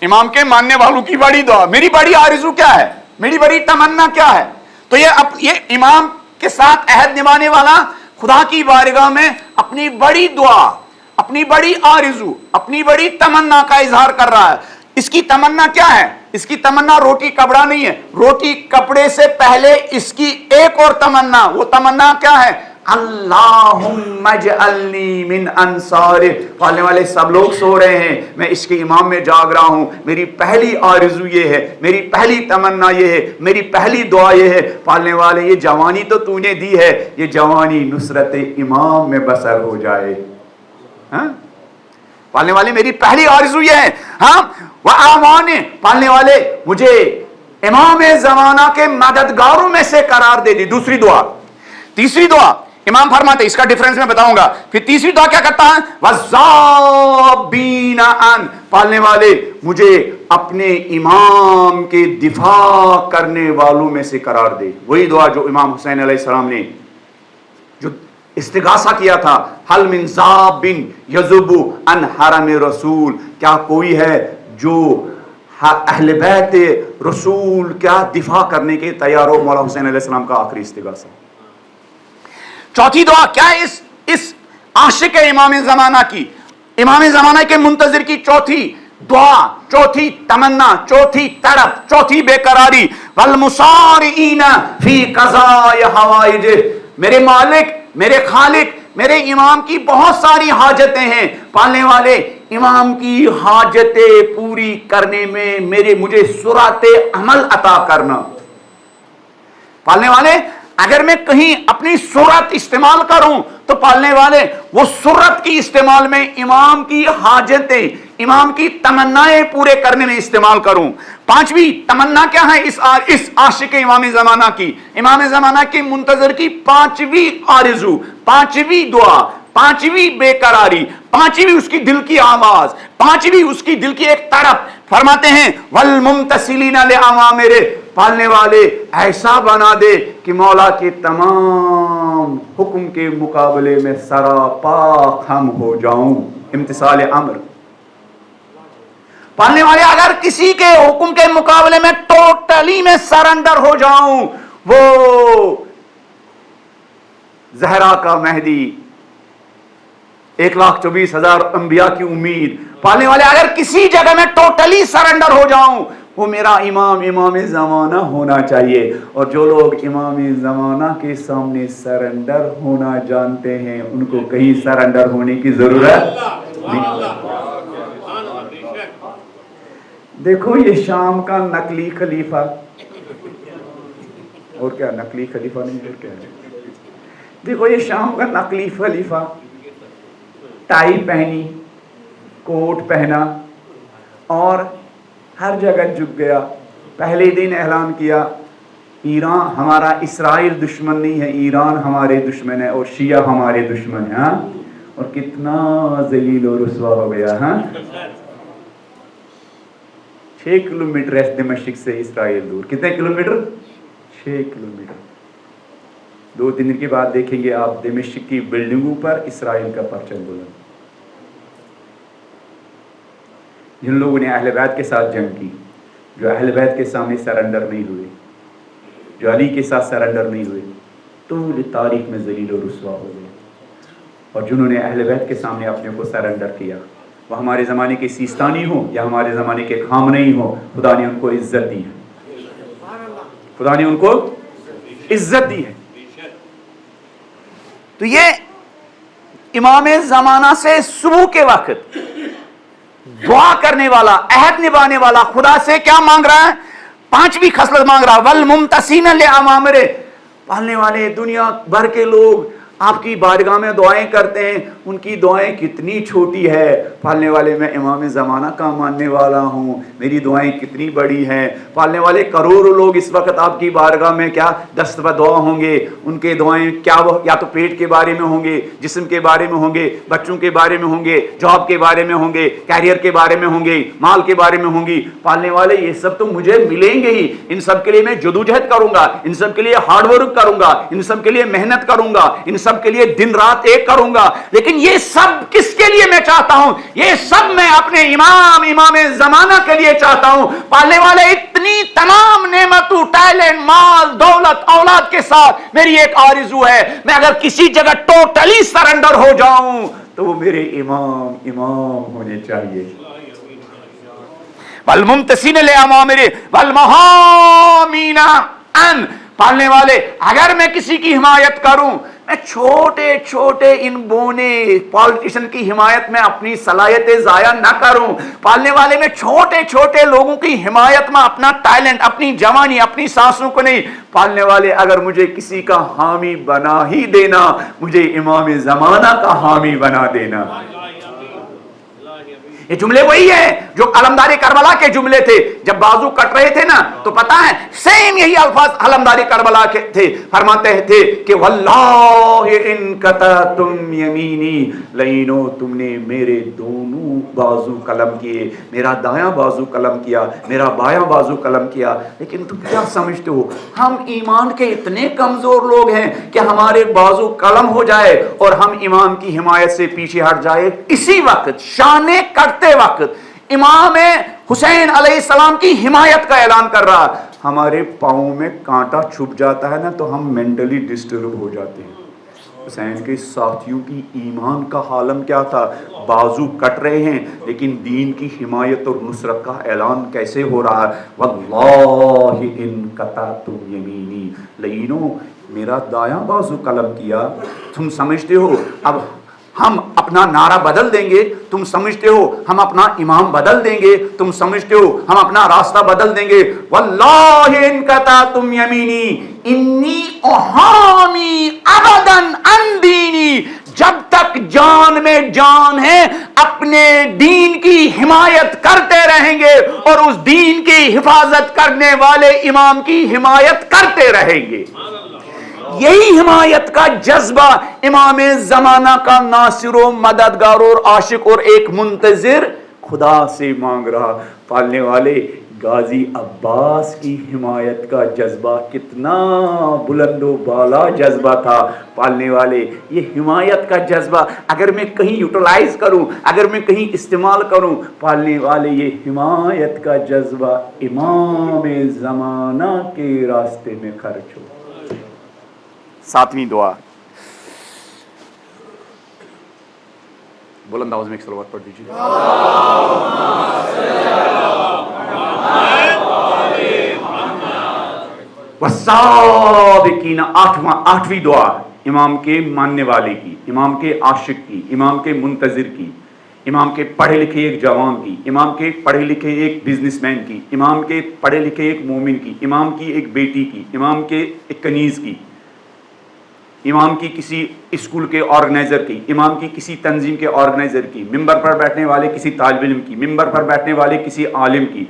امام کے ماننے والوں کی بڑی دعا، میری بڑی آرزو کیا ہے، میری بڑی تمنا کیا ہے؟ تو یہ امام کے ساتھ عہد نبھانے والا خدا کی بارگاہ میں اپنی بڑی دعا، اپنی بڑی آرزو، اپنی بڑی تمنا کا اظہار کر رہا ہے۔ اس کی تمنا کیا ہے؟ اس کی تمنا روٹی کپڑا نہیں ہے، روٹی کپڑے سے پہلے اس کی ایک اور تمنا، وہ تمنا کیا ہے؟ اللہم اجعلنی من انصارہ۔ پالنے والے سب لوگ سو رہے ہیں، میں اس کے امام میں جاگ رہا ہوں، میری پہلی آرزو یہ ہے، میری پہلی تمنا یہ ہے، میری پہلی دعا یہ ہے، پالنے والے یہ جوانی تو تو نے دی ہے، یہ جوانی نصرت امام میں بسر ہو جائے۔ ہاں پالنے والے میری پہلی آرزو یہ ہے، ہاں وآوان، پالنے والے مجھے امام زمانہ کے مددگاروں میں سے قرار دے دی۔ دوسری دعا۔ تیسری دعا امام فرماتے، اس کا ڈیفرنس میں بتاؤں گا۔ پھر تیسری دعا کیا کرتا ہے؟ وَالذَّابِينَ عَنْ، پالنے والے مجھے اپنے امام کے دفاع کرنے والوں میں سے قرار دے۔ وہی دعا جو امام حسین علیہ السلام نے جو استغاثہ کیا تھا، حل من ذاب یذب عن حرم رسول، کیا کوئی ہے جو اہل بیت رسول کیا دفاع کرنے کے تیار ہو؟ مولا حسین علیہ السلام کا آخری استغاثہ۔ چوتھی دعا کیا ہے اس عاشق امام زمانہ کی، امام زمانہ کے منتظر کی چوتھی دعا، چوتھی تمنا، چوتھی تڑپ، چوتھی بے قراری، والمسارعین فی قضاء حوائج، میرے مالک، میرے خالق، میرے امام کی بہت ساری حاجتیں ہیں، پالنے والے امام کی حاجتیں پوری کرنے میں مجھے سرعت عمل عطا کرنا۔ پالنے والے اگر میں کہیں اپنی سرعت استعمال کروں تو پالنے والے وہ سرعت کی استعمال میں امام کی حاجتیں، امام کی تمنائیں پورے کرنے میں استعمال کروں۔ پانچویں تمنا کیا ہے اس عاشق امام زمانہ کی، امام زمانہ کے منتظر کی پانچویں آرزو، پانچویں دعا، پانچویں بے قراری، پانچویں اس کی دل کی آواز، پانچویں اس کی دل کی ایک تڑپ۔ فرماتے ہیں والممتثلین لأوامر، پالنے والے ایسا بنا دے کہ مولا کے تمام حکم کے مقابلے میں سراپا خم ہو جاؤں۔ امتثال امر، پالنے والے اگر کسی کے حکم کے مقابلے میں ٹوٹلی میں سرنڈر ہو جاؤں، وہ زہرا کا مہدی، 1,24,000 انبیاء کی امید، پالنے والے اگر کسی جگہ میں ٹوٹلی سرنڈر ہو جاؤں، وہ میرا امام زمانہ ہونا چاہیے۔ اور جو لوگ امام زمانہ کے سامنے سرنڈر ہونا جانتے ہیں، ان کو کہیں سرنڈر ہونے کی ضرورت نہیں۔ دیکھو یہ شام کا نقلی خلیفہ، اور کیا نقلی خلیفہ نہیں اور کیا ہے، دیکھو یہ شام کا نقلی خلیفہ، ٹائی پہنی، کوٹ پہنا اور ہر جگہ جھک گیا۔ پہلے دن اعلان کیا ایران ہمارا، اسرائیل دشمن نہیں ہے، ایران ہمارے دشمن ہے اور شیعہ ہمارے دشمن ہیں۔ اور کتنا ذلیل و رسوا ہو گیا. ہاں 6 کلومیٹر ہے دمشق سے اسرائیل دور. کتنے کلومیٹر؟ 6 کلومیٹر. 2-3 دن کے بعد دیکھیں گے آپ دمشق کی بلڈنگوں پر اسرائیل کا پرچم بلند. جن لوگوں نے اہل بیت کے ساتھ جنگ کی، جو اہل بیت کے سامنے سرنڈر نہیں ہوئے، جو علی کے ساتھ سرنڈر نہیں ہوئے، طول تاریخ میں ذلیل و رسوا ہو گئے. اور جنہوں نے اہل بیت کے سامنے اپنے کو سرنڈر کیا، وہ ہمارے زمانے کے سیستانی ہوں یا ہمارے زمانے کے خامنئی ہوں، خدا نے ان کو عزت دی ہے. خدا نے ان کو عزت دی ہے. تو یہ امام زمانہ سے صبح کے وقت دعا کرنے والا، عہد نبھانے والا خدا سے کیا مانگ رہا ہے؟ 5ویں خصلت مانگ رہا ہے، والممتثین لأوامر. پالنے والے دنیا بھر کے لوگ آپ کی بارگاہ میں دعائیں کرتے ہیں، ان کی دعائیں کتنی چھوٹی ہے. پالنے والے میں امام زمانہ کا ماننے والا ہوں، میری دعائیں کتنی بڑی ہیں. پالنے والے کروڑوں لوگ اس وقت آپ کی بارگاہ میں کیا دست بدعا ہوں گے. ان کے دعائیں کیا وہ یا تو پیٹ کے بارے میں ہوں گے، جسم کے بارے میں ہوں گے، بچوں کے بارے میں ہوں گے، جاب کے بارے میں ہوں گے، کیریئر کے بارے میں ہوں گے، مال کے بارے میں ہوں گی. پالنے والے یہ سب تو مجھے ملیں گے ہی، ان سب کے لیے میں جدوجہد کروں گا، ان سب کے لیے ہارڈ ورک کروں گا، ان سب کے لیے محنت کروں گا، ان سب کے لیے دن رات ایک کروں گا. لیکن یہ سب کس کے لیے میں چاہتا ہوں؟ یہ سب میں اپنے امام زمانہ کے لیے چاہتا ہوں. پالنے والے اتنی تمام نعمتوں، ٹیلنٹ، مال، دولت، اولاد کے ساتھ میری ایک آرزو ہے، میں اگر کسی جگہ ٹوٹلی سرنڈر ہو جاؤں تو وہ میرے امام ہونے چاہیے. والممتثین لأوامر والمحامین ان. پالنے والے اگر میں کسی کی حمایت کروں، میں چھوٹے چھوٹے ان بونے پالیٹیشن کی حمایت میں اپنی صلاحیتیں ضائع نہ کروں. پالنے والے میں چھوٹے چھوٹے لوگوں کی حمایت میں اپنا ٹیلنٹ، اپنی جوانی، اپنی سانسوں کو نہیں. پالنے والے اگر مجھے کسی کا حامی بنا ہی دینا، مجھے امام زمانہ کا حامی بنا دینا. یہ جملے وہی ہیں جو علمدار کربلا کے جملے تھے. جب بازو کٹ رہے تھے نا تو پتا ہے سیم یہی الفاظ علمدار کربلا کے تھے. فرماتے تھے کہ واللہ ان قطعتم یمینی لئنو، تم نے میرے دونوں بازو قلم کیے، میرا دایاں بازو قلم کیا، میرا بایاں بازو قلم کیا. لیکن تم کیا سمجھتے ہو ہم ایمان کے اتنے کمزور لوگ ہیں کہ ہمارے بازو قلم ہو جائے اور ہم امام کی حمایت سے پیچھے ہٹ جائے؟ اسی وقت شان کرتے وقت امام حسین علیہ السلام کی حمایت کا اعلان کر رہا، ہمارے پاؤں میں کانٹا چھپ جاتا ہے نا تو ہم مینٹلی ڈسٹرب ہو جاتے ہیں. حسین کے ساتھیوں کی ایمان کا عالم کیا تھا؟ بازو کٹ رہے ہیں لیکن دین کی حمایت اور نصرت کا اعلان کیسے ہو رہا ہے؟ واللہ ان قطعتم یمینی لئنو، میرا دایاں بازو قلم کیا. تم سمجھتے ہو اب ہم اپنا نعرہ بدل دیں گے؟ تم سمجھتے ہو ہم اپنا امام بدل دیں گے؟ تم سمجھتے ہو ہم اپنا راستہ بدل دیں گے؟ واللہ ان قطعتم یمینی انی احامی ابدا عن دینی، جب تک جان میں جان ہے اپنے دین کی حمایت کرتے رہیں گے اور اس دین کی حفاظت کرنے والے امام کی حمایت کرتے رہیں گے. یہی حمایت کا جذبہ امام زمانہ کا ناصر و مددگار اور عاشق اور ایک منتظر خدا سے مانگ رہا. پالنے والے غازی عباس کی حمایت کا جذبہ کتنا بلند و بالا جذبہ تھا. پالنے والے یہ حمایت کا جذبہ اگر میں کہیں یوٹیلائز کروں، اگر میں کہیں استعمال کروں، پالنے والے یہ حمایت کا جذبہ امام زمانہ کے راستے میں خرچ ہو. 7ویں دعا، بلند آواز میں ایک صلوات پڑھ دیجیے. والسابقین، 8ویں دعا امام کے ماننے والے کی، امام کے عاشق کی، امام کے منتظر کی، امام کے پڑھے لکھے ایک جوان کی، امام کے پڑھے لکھے ایک بزنس مین کی، امام کے پڑھے لکھے ایک مومن کی، امام کی ایک بیٹی کی، امام کے ایک کنیز کی، امام کی کسی اسکول کے آرگنائزر کی، امام کی کسی تنظیم کے آرگنائزر کی، ممبر پر بیٹھنے والے کسی طالب علم کی، ممبر پر بیٹھنے والے کسی عالم کی،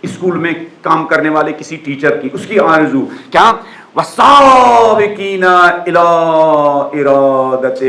اسکول میں کام کرنے والے کسی ٹیچر کی، اس کی آرزو کیا؟ وَالسَّابِقِينَ إِلَىٰ إِرَادَتِ.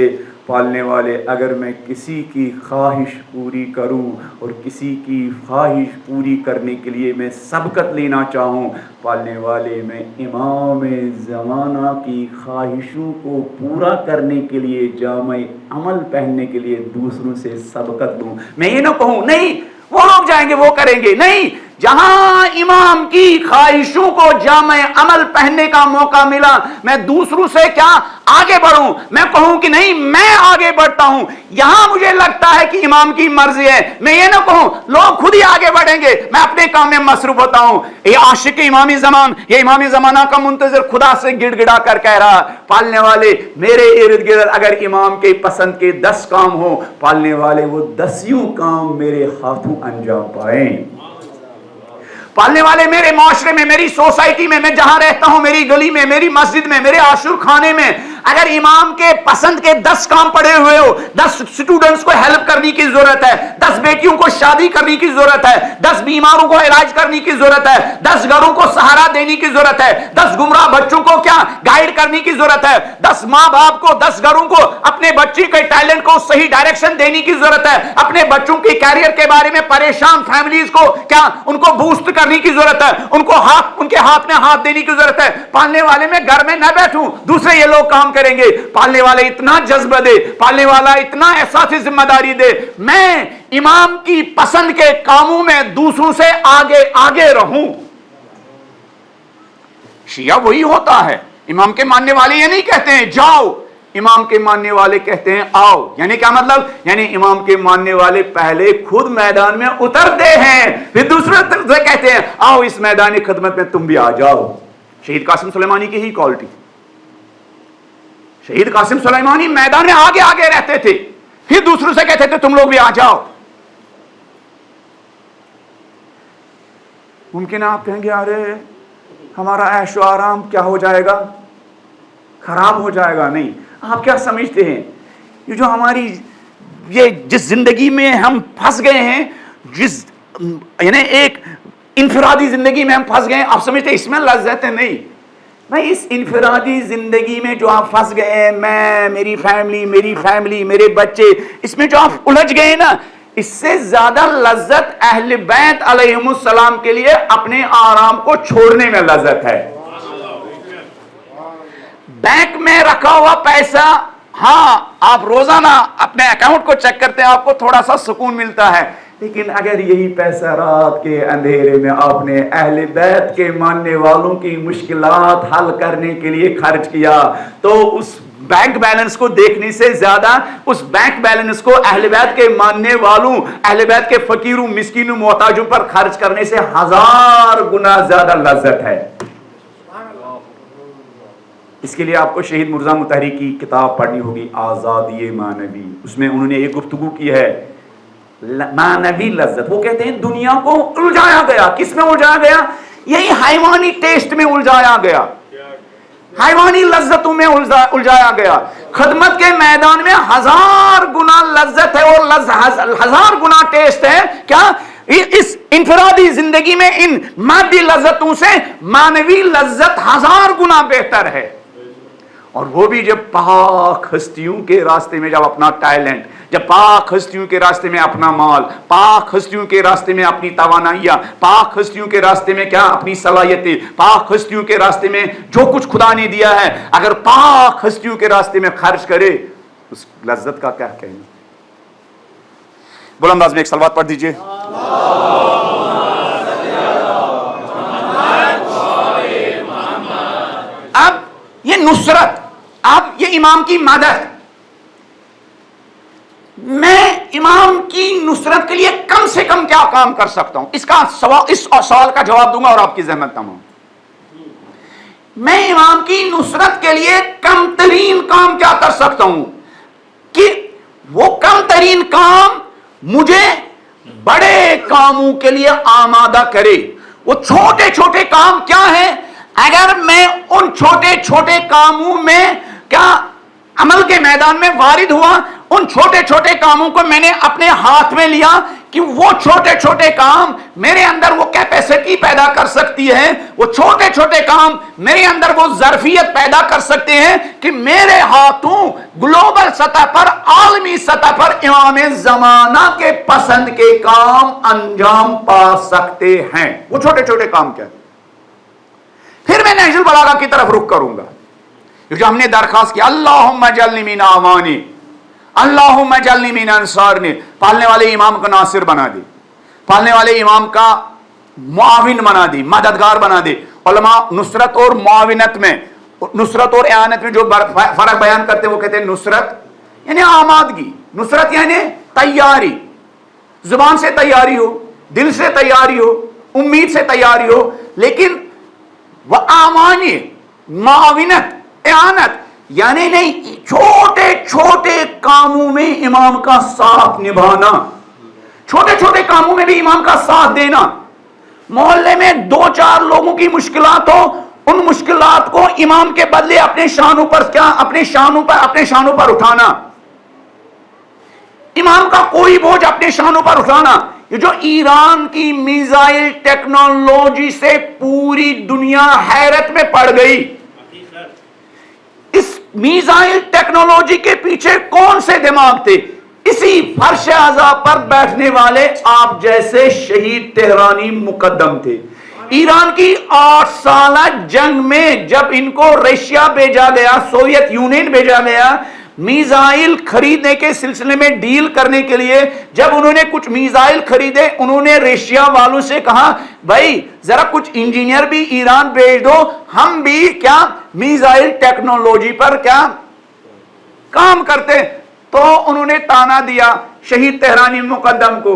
پالنے والے اگر میں کسی کی خواہش پوری کروں اور کسی کی خواہش پوری کرنے کے لیے میں سبقت لینا چاہوں، پالنے والے میں امام زمانہ کی خواہشوں کو پورا کرنے کے لیے جامع عمل پہننے کے لیے دوسروں سے سبقت لوں۔ میں یہ نہ کہوں نہیں وہ لوگ جائیں گے وہ کریں گے، نہیں، جہاں امام کی خواہشوں کو جامع عمل پہننے کا موقع ملا میں دوسروں سے کیا آگے بڑھوں، میں کہوں کہ نہیں میں آگے بڑھتا ہوں، یہاں مجھے لگتا ہے کہ امام کی مرضی ہے، میں یہ نہ کہوں لوگ خود ہی آگے بڑھیں گے، میں اپنے کام میں مصروف ہوتا ہوں۔ یہ عاشق امامی زمان، یہ امامی زمانہ کا منتظر خدا سے گڑ گڑا کر کہہ رہا، پالنے والے میرے ارد گرد اگر امام کے پسند کے 10 کام ہوں، پالنے والے وہ 10 کام میرے ہاتھوں انجام پائیں۔ پالنے والے میرے معاشرے میں، میری سوسائٹی میں جہاں رہتا ہوں، میری گلی میں، میری مسجد میں، میرے عاشور خانے میں اگر امام کے پسند کے 10 کام پڑے ہوئے ہو، 10 سٹوڈنٹس کو ہیلپ کرنے کی ضرورت ہے، 10 بیٹیوں کو شادی کرنے کی ضرورت ہے، 10 بیماروں کو علاج کرنے کی ضرورت ہے، 10 گھروں کو سہارا دینے کی ضرورت ہے، 10 گمراہ بچوں کو کیا گائیڈ کرنے کی ضرورت ہے، 10 ماں باپ کو، 10 گھروں کو اپنے بچے کے ٹیلنٹ کو صحیح ڈائریکشن دینے کی ضرورت ہے، اپنے بچوں کے کیریئر کے بارے میں پریشان فیملیز کو کیا ان کو بوسٹ کرنے کی ضرورت ہے، ان کے ہاتھ میں ہاتھ دینے کی ضرورت ہے۔ پالنے والے میں گھر میں نہ بیٹھوں دوسرے یہ لوگ کام کریں گے، پالنے والے اتنا جذبہ دے، پالنے والا اتنا احساس ذمہ داری دے، میں امام کی پسند کے کاموں میں دوسروں سے آگے آگے رہوں۔ شیعہ وہی ہوتا ہے، امام کے ماننے والے یہ نہیں کہتے ہیں جاؤ، امام کے ماننے والے کہتے ہیں آؤ۔ یعنی کیا مطلب؟ یعنی امام کے ماننے والے پہلے خود میدان میں اترتے ہیں، پھر دوسرے سے کہتے ہیں آؤ اس میدان خدمت میں تم بھی آ جاؤ۔ شہید قاسم سلیمانی کی ہی کوالٹی، شہید قاسم سلیمانی میدان میں آگے آگے رہتے تھے، پھر دوسروں سے کہتے تھے تم لوگ بھی آ جاؤ۔ ممکن ہے آپ کہیں گے ارے ہمارا عیش و آرام کیا ہو جائے گا، خراب ہو جائے گا۔ نہیں، آپ کیا سمجھتے ہیں یہ جو ہماری یہ جس زندگی میں ہم پھنس گئے ہیں، جس یعنی ایک انفرادی زندگی میں ہم پھنس گئے ہیں، آپ سمجھتے ہیں اس میں لذت ہے؟ نہیں بھائی، اس انفرادی زندگی میں جو آپ پھنس گئے ہیں، میں، میری فیملی، میرے بچے، اس میں جو آپ الجھ گئے ہیں نا، اس سے زیادہ لذت اہل بیت علیہم السلام کے لیے اپنے آرام کو چھوڑنے میں لذت ہے۔ بینک میں رکھا ہوا پیسہ، ہاں آپ روزانہ اپنے اکاؤنٹ کو چیک کرتے ہیں، آپ کو تھوڑا سا سکون ملتا ہے، لیکن اگر یہی پیسہ رات کے اندھیرے میں آپ نے اہل بیت کے ماننے والوں کی مشکلات حل کرنے کے لیے خرچ کیا تو اس بینک بیلنس کو دیکھنے سے زیادہ اس بینک بیلنس کو اہل بیت کے ماننے والوں، اہل بیت کے فقیروں، مسکینوں، محتاجوں پر خرچ کرنے سے 1000 گنا زیادہ لذت ہے۔ اس کے لیے آپ کو شہید مرزا مطہری کی کتاب پڑھنی ہوگی، آزادی معنوی۔ اس میں انہوں نے ایک گفتگو کی ہے معنوی لذت۔ وہ کہتے ہیں دنیا کو الجھایا گیا، کس میں الجھایا گیا؟ یہی حیوانی ٹیسٹ میں الجھایا گیا، حیوانی لذتوں میں الجھایا گیا۔ خدمت کے میدان میں 1000 گنا لذت ہے اور 1000 گنا ٹیسٹ ہے۔ کیا اس انفرادی زندگی میں ان مادی لذتوں سے معنوی لذت 1000 گنا بہتر ہے، اور وہ بھی جب پاک ہستیوں کے راستے میں جب اپنا ٹیلنٹ، جب پاک ہستیوں کے راستے میں اپنا مال، پاک ہستیوں کے راستے میں اپنی توانائیاں، پاک ہستیوں کے راستے میں کیا اپنی صلاحیتیں، پاک ہستیوں کے راستے میں جو کچھ خدا نے دیا ہے، اگر پاک ہستیوں کے راستے میں خرچ کرے اس لذت کا کیا کہنا۔ بلند آواز میں ایک صلوات پڑھ دیجئے۔ اب یہ نصرت، اب یہ امام کی مدد، میں امام کی نصرت کے لیے کم سے کم کیا کام کر سکتا ہوں؟ اس سوال کا جواب دوں گا اور آپ کی زحمت تمام۔ میں امام کی نصرت کے لیے کم ترین کام کیا کر سکتا ہوں کہ وہ کم ترین کام مجھے بڑے کاموں کے لیے آمادہ کرے۔ وہ چھوٹے چھوٹے کام کیا ہیں؟ اگر میں ان چھوٹے چھوٹے کاموں میں کیا عمل کے میدان میں وارد ہوا، ان چھوٹے چھوٹے کاموں کو میں نے اپنے ہاتھ میں لیا کہ وہ چھوٹے چھوٹے کام میرے اندر وہ کیپیسٹی پیدا کر سکتی سکتی ہے، وہ چھوٹے چھوٹے کام میرے اندر وہ ظرفیت پیدا کر سکتے ہیں کہ میرے ہاتھوں گلوبل سطح پر، عالمی سطح پر امام زمانہ کے پسند کے کام انجام پا سکتے ہیں۔ وہ چھوٹے چھوٹے کام کیا؟ پھر میں نہج البلاغہ کی طرف رخ کروں گا، جو ہم نے درخواست کیا، اللہم اجعلنی من اعوانی، اللہم اجعلنی من انصارنی۔ پالنے والے امام کا ناصر بنا دے، پالنے والے امام کا معاون بنا دی، مددگار بنا دے۔ علماء نصرت اور معاونت میں، نصرت اور اعانت میں جو فرق بیان کرتے ہیں، وہ کہتے ہیں نصرت یعنی آمادگی، نصرت یعنی تیاری، زبان سے تیاری ہو، دل سے تیاری ہو، امید سے تیاری ہو، لیکن وہ آمانی، معاونت، اعانت یعنی نہیں، چھوٹے چھوٹے کاموں میں امام کا ساتھ نبھانا، چھوٹے چھوٹے کاموں میں بھی امام کا ساتھ دینا۔ محلے میں 2-4 لوگوں کی مشکلات ہو، ان مشکلات کو امام کے بدلے اپنے شانوں پر اپنے شانوں پر اٹھانا، امام کا کوئی بوجھ اپنے شانوں پر اٹھانا۔ یہ جو ایران کی میزائل ٹیکنالوجی سے پوری دنیا حیرت میں پڑ گئی، اس میزائل ٹیکنالوجی کے پیچھے کون سے دماغ تھے؟ اسی فرش اعضاء پر بیٹھنے والے آپ جیسے شہید تہرانی مقدم تھے۔ ایران کی 8 سالہ جنگ میں جب ان کو رشیا بھیجا گیا، سوویت یونین بھیجا گیا میزائل خریدنے کے سلسلے میں ڈیل کرنے کے لیے، جب انہوں نے کچھ میزائل خریدے، انہوں نے رشیا والوں سے کہا بھائی ذرا کچھ انجینئر بھی ایران بھیج دو، ہم بھی کیا میزائل ٹیکنالوجی پر کیا کام کرتے۔ تو انہوں نے تانا دیا شہید تہرانی مقدم کو،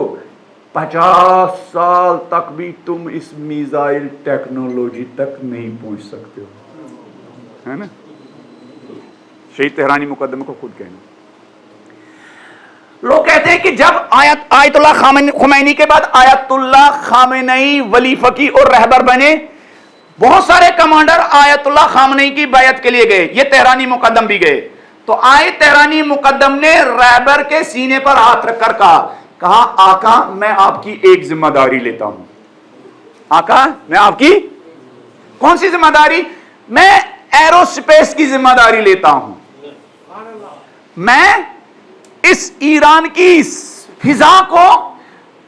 50 سال تک بھی تم اس میزائل ٹیکنالوجی تک نہیں پہنچ سکتے ہو، ہے نا؟ شہید تہرانی مقدم کو خود کہنا۔ لوگ کہتے ہیں کہ جب آیت اللہ خمینی کے بعد آیت اللہ خامنئی ولی فقی اور رہبر بنے، بہت سارے کمانڈر آیت اللہ خامنئی کی بیعت کے لیے گئے، یہ تہرانی مقدم بھی گئے۔ تو آئے تہرانی مقدم نے رہبر کے سینے پر ہاتھ رکھ کر کہا آقا میں آپ کی ایک ذمہ داری لیتا ہوں۔ آقا میں آپ کی کون سی ذمہ داری؟ میں ایرو سپیس کی ذمہ داری لیتا ہوں، میں اس ایران کی فضا کو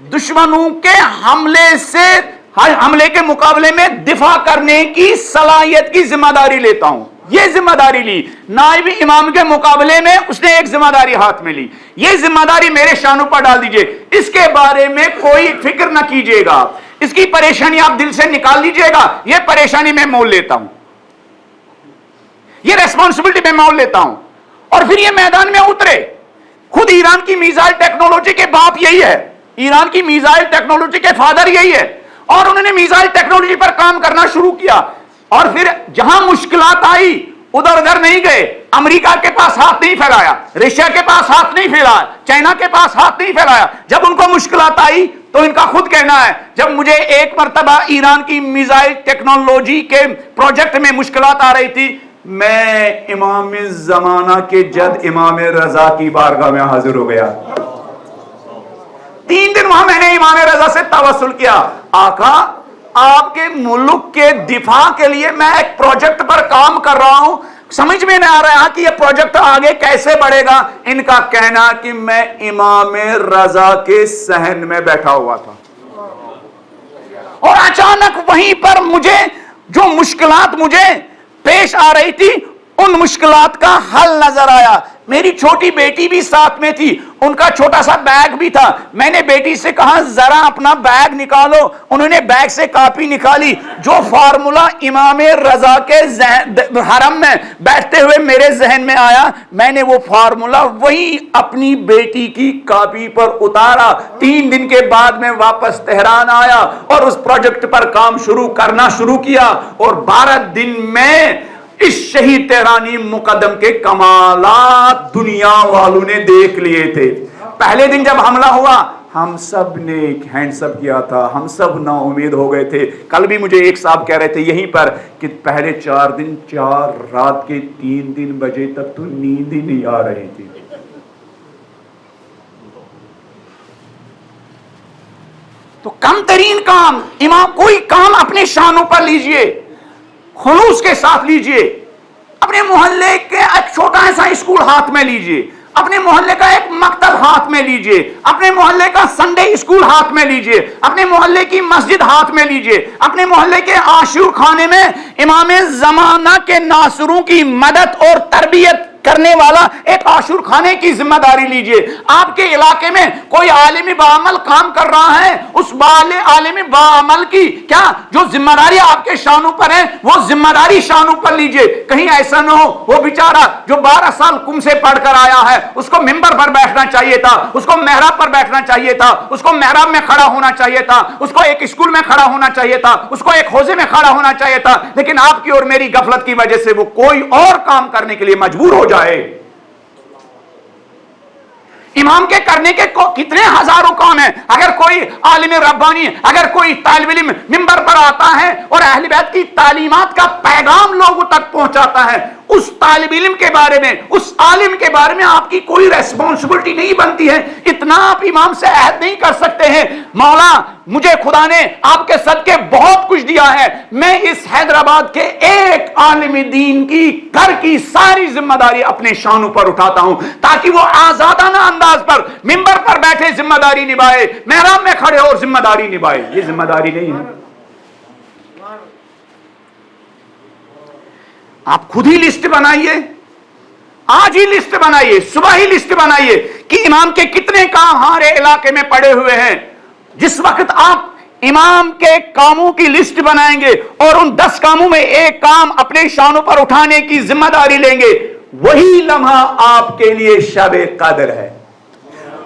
دشمنوں کے حملے کے مقابلے میں دفاع کرنے کی صلاحیت کی ذمہ داری لیتا ہوں۔ یہ ذمہ داری لی، نائب امام کے مقابلے میں اس نے ایک ذمہ داری ہاتھ میں لی، یہ ذمہ داری میرے شانوں پر ڈال دیجئے، اس کے بارے میں کوئی فکر نہ کیجئے گا، اس کی پریشانی آپ دل سے نکال لیجئے گا، یہ پریشانی میں مول لیتا ہوں، یہ ریسپانسبلٹی میں مول لیتا ہوں۔ اور پھر یہ میدان میں اترے۔ خود ایران کی میزائل ٹیکنالوجی کے باپ یہی ہے، ایران کی میزائل ٹیکنالوجی کے فادر یہی ہے، اور انہوں نے میزائل ٹیکنالوجی پر کام کرنا شروع کیا۔ اور پھر جہاں مشکلات آئی ادھر ادھر نہیں گئے، امریکہ کے پاس ہاتھ نہیں پھیلایا، رشیا کے پاس ہاتھ نہیں پھیلایا، چائنا کے پاس ہاتھ نہیں پھیلایا۔ جب ان کو مشکلات آئی تو ان کا خود کہنا ہے، جب مجھے ایک مرتبہ ایران کی میزائل ٹیکنالوجی کے پروجیکٹ میں مشکلات آ رہی تھی، میں امام زمانہ کے جد امام رضا کی بارگاہ میں حاضر ہو گیا، 3 دن وہاں میں نے امام رضا سے توسل کیا، آقا آپ کے ملک کے دفاع کے لیے میں ایک پروجیکٹ پر کام کر رہا ہوں، سمجھ میں نہیں آ رہا کہ یہ پروجیکٹ آگے کیسے بڑھے گا۔ ان کا کہنا کہ میں امام رضا کے صحن میں بیٹھا ہوا تھا، اور اچانک وہیں پر مجھے جو مشکلات مجھے پیش آ رہی تھی ان مشکلات کا حل نظر آیا۔ میری چھوٹی بیٹی بھی ساتھ میں تھی، ان کا چھوٹا سا بیگ بھی تھا، میں نے بیٹی سے کہا ذرا اپنا بیگ نکالو، انہوں نے بیگ سے کاپی نکالی، جو فارمولا امام رضا کے حرم میں بیٹھتے ہوئے میرے ذہن میں آیا، میں نے وہ فارمولا وہی اپنی بیٹی کی کاپی پر اتارا۔ 3 دن کے بعد میں واپس تہران آیا اور اس پروجیکٹ پر کام کرنا شروع کیا، اور 12 دن میں اس شہید تہرانی مقدم کے کمالات دنیا والوں نے دیکھ لیے تھے۔ پہلے دن جب حملہ ہوا ہم سب نے ہینڈز اپ کیا تھا، ہم سب نا امید ہو گئے تھے۔ کل بھی مجھے ایک صاحب کہہ رہے تھے یہیں پر کہ پہلے 4 دن 4 رات کے 3 بجے تک تو نیند ہی نہیں آ رہی تھی۔ تو کم ترین کام امام، کوئی کام اپنے شانوں پر لیجئے، خلوص کے ساتھ لیجئے. اپنے محلے کے ایک چھوٹا ایسا اسکول ہاتھ میں لیجئے، اپنے محلے کا ایک مکتب ہاتھ میں لیجئے، اپنے محلے کا سنڈے اسکول ہاتھ میں لیجئے، اپنے محلے کی مسجد ہاتھ میں لیجئے، اپنے محلے کے عاشور خانے میں امام زمانہ کے ناصروں کی مدد اور تربیت کرنے والا ایک عاشور خانے کی ذمہ داری لیجئے. آپ کے علاقے میں کوئی عالم باعمل کام کر رہا ہے، اس عالم باعمل کی کیا جو ذمہ داری آپ کے شانوں پر ہے وہ ذمہ داری شانوں پر لیجئے. کہیں ایسا نہ ہو وہ بیچارہ جو 12 سال کم سے پڑھ کر آیا ہے، اس کو ممبر پر بیٹھنا چاہیے تھا، اس کو محراب پر بیٹھنا چاہیے تھا، اس کو محراب میں کھڑا ہونا چاہیے تھا، اس کو ایک اسکول میں کھڑا ہونا چاہیے تھا، اس کو ایک حوضے میں کھڑا ہونا چاہیے تھا، لیکن آپ کی اور میری غفلت کی وجہ سے وہ کوئی اور کام کرنے کے لیے مجبور ہو جائے. امام کے کرنے کے کتنے ہزاروں کام ہیں. اگر کوئی عالم ربانی، اگر کوئی طالب علم ممبر پر آتا ہے اور اہل بیت کی تعلیمات کا پیغام لوگوں تک پہنچاتا ہے، اس طالب علم کے بارے میں، اس عالم کے بارے میں آپ کی کوئی ریسپانسبلٹی نہیں بنتی ہے. اتنا آپ امام سے عہد نہیں کر سکتے ہیں مولا مجھے خدا نے آپ کے صدقے بہت کچھ دیا ہے، میں اس حیدرآباد کے ایک عالم دین کی گھر کی ساری ذمہ داری اپنے شانوں پر اٹھاتا ہوں تاکہ وہ آزادانہ انداز پر ممبر پر بیٹھے ذمہ داری نبھائے، محراب میں کھڑے اور ذمہ داری نبھائے. یہ ذمہ داری نہیں ہے. آپ خود ہی لسٹ بنائیے، آج ہی لسٹ بنائیے، صبح ہی لسٹ بنائیے کہ امام کے کتنے کام ہمارے علاقے میں پڑے ہوئے ہیں. جس وقت آپ امام کے کاموں کی لسٹ بنائیں گے اور ان 10 کاموں میں ایک کام اپنے شانوں پر اٹھانے کی ذمہ داری لیں گے، وہی لمحہ آپ کے لیے شب قدر ہے،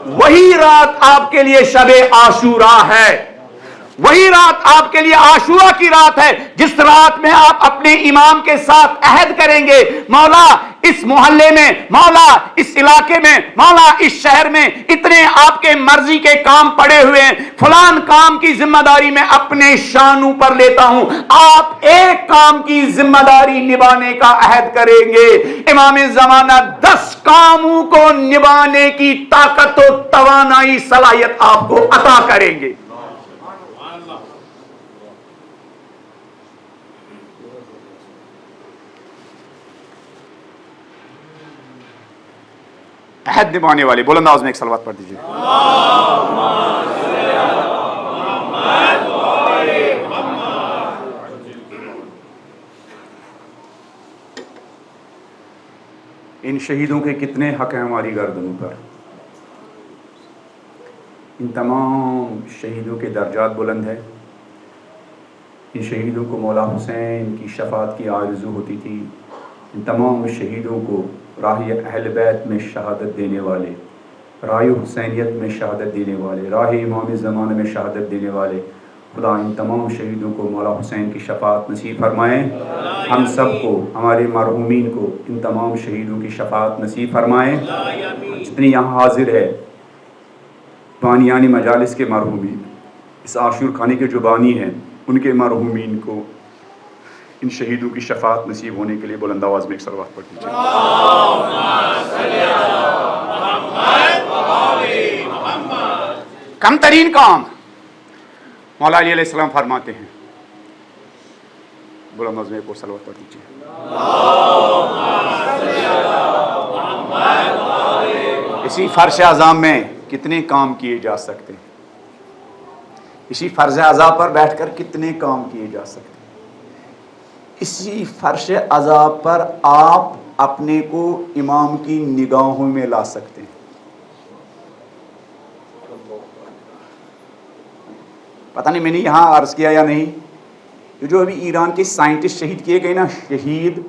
وہی رات آپ کے لیے شب عاشورہ ہے، وہی رات آپ کے لیے عاشورہ کی رات ہے جس رات میں آپ اپنے امام کے ساتھ عہد کریں گے مولا اس محلے میں، مولا اس علاقے میں، مولا اس شہر میں اتنے آپ کے مرضی کے کام پڑے ہوئے ہیں، فلان کام کی ذمہ داری میں اپنے شانوں پر لیتا ہوں. آپ ایک کام کی ذمہ داری نبھانے کا عہد کریں گے، امام زمانہ 10 کاموں کو نبھانے کی طاقت و توانائی صلاحیت آپ کو عطا کریں گے. عہد نبھانے والے بلند آواز میں ایک صلوات پڑھ دیجیے. ان شہیدوں کے کتنے حق ہیں ہماری گردنوں پر. ان تمام شہیدوں کے درجات بلند ہیں. ان شہیدوں کو مولا حسین کی شفاعت کی آرزو ہوتی تھی. ان تمام شہیدوں کو راہ اہل بیت میں شہادت دینے والے، راہ حسینیت میں شہادت دینے والے، راہ امام زمانہ میں شہادت دینے والے، خدا ان تمام شہیدوں کو مولا حسین کی شفاعت نصیب فرمائیں. ہم سب کو، ہمارے مرحومین کو ان تمام شہیدوں کی شفاعت نصیب فرمائیں. جتنی یہاں حاضر ہے بانیان مجالس کے مرحومین، اس عاشور خانے کے جو بانی ہیں ان کے مرحومین کو ان شہیدوں کی شفاعت نصیب ہونے کے لیے بلند آواز میں ایک صلوات پڑھ دیجیے. کم ترین کام مولا علی علیہ السلام فرماتے ہیں، بلند آواز میں ایک اور صلوات پڑھ دیجیے. اسی فرش اعظام میں کتنے کام کیے جا سکتے ہیں، اسی فرش اعظام پر بیٹھ کر کتنے کام کیے جا سکتے ہیں. اسی فرش عذاب پر آپ اپنے کو امام کی نگاہوں میں لا سکتے ہیں. پتہ نہیں میں نے یہاں عرض کیا یا نہیں، جو ابھی ایران کے سائنٹسٹ شہید کیے گئے نا، شہید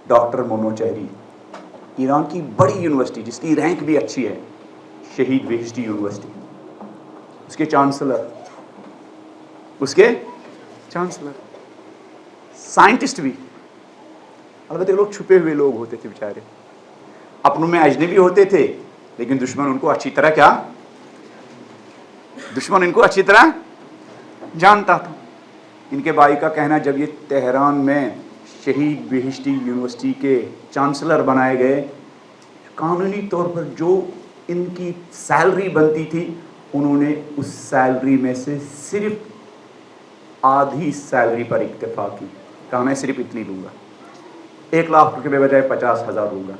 ڈاکٹر منوچہری، ایران کی بڑی یونیورسٹی جس کی رینک بھی اچھی ہے، شہید بہشتی یونیورسٹی، اس کے چانسلر سائنٹسٹ بھی، البتہ لوگ چھپے ہوئے لوگ ہوتے تھے بیچارے، اپنوں میں اجنبی ہوتے تھے لیکن دشمن ان کو اچھی طرح جانتا تھا. ان کے بھائی کا کہنا جب یہ تہران میں شہید بہشتی یونیورسٹی کے چانسلر بنائے گئے، قانونی طور پر جو ان کی سیلری بنتی تھی انہوں نے اس سیلری میں سے صرف آدھی سیلری پر اکتفا کی، کہا میں صرف اتنی لوں گا، 1 لاکھ کے بجائے 50,000 دوں گا۔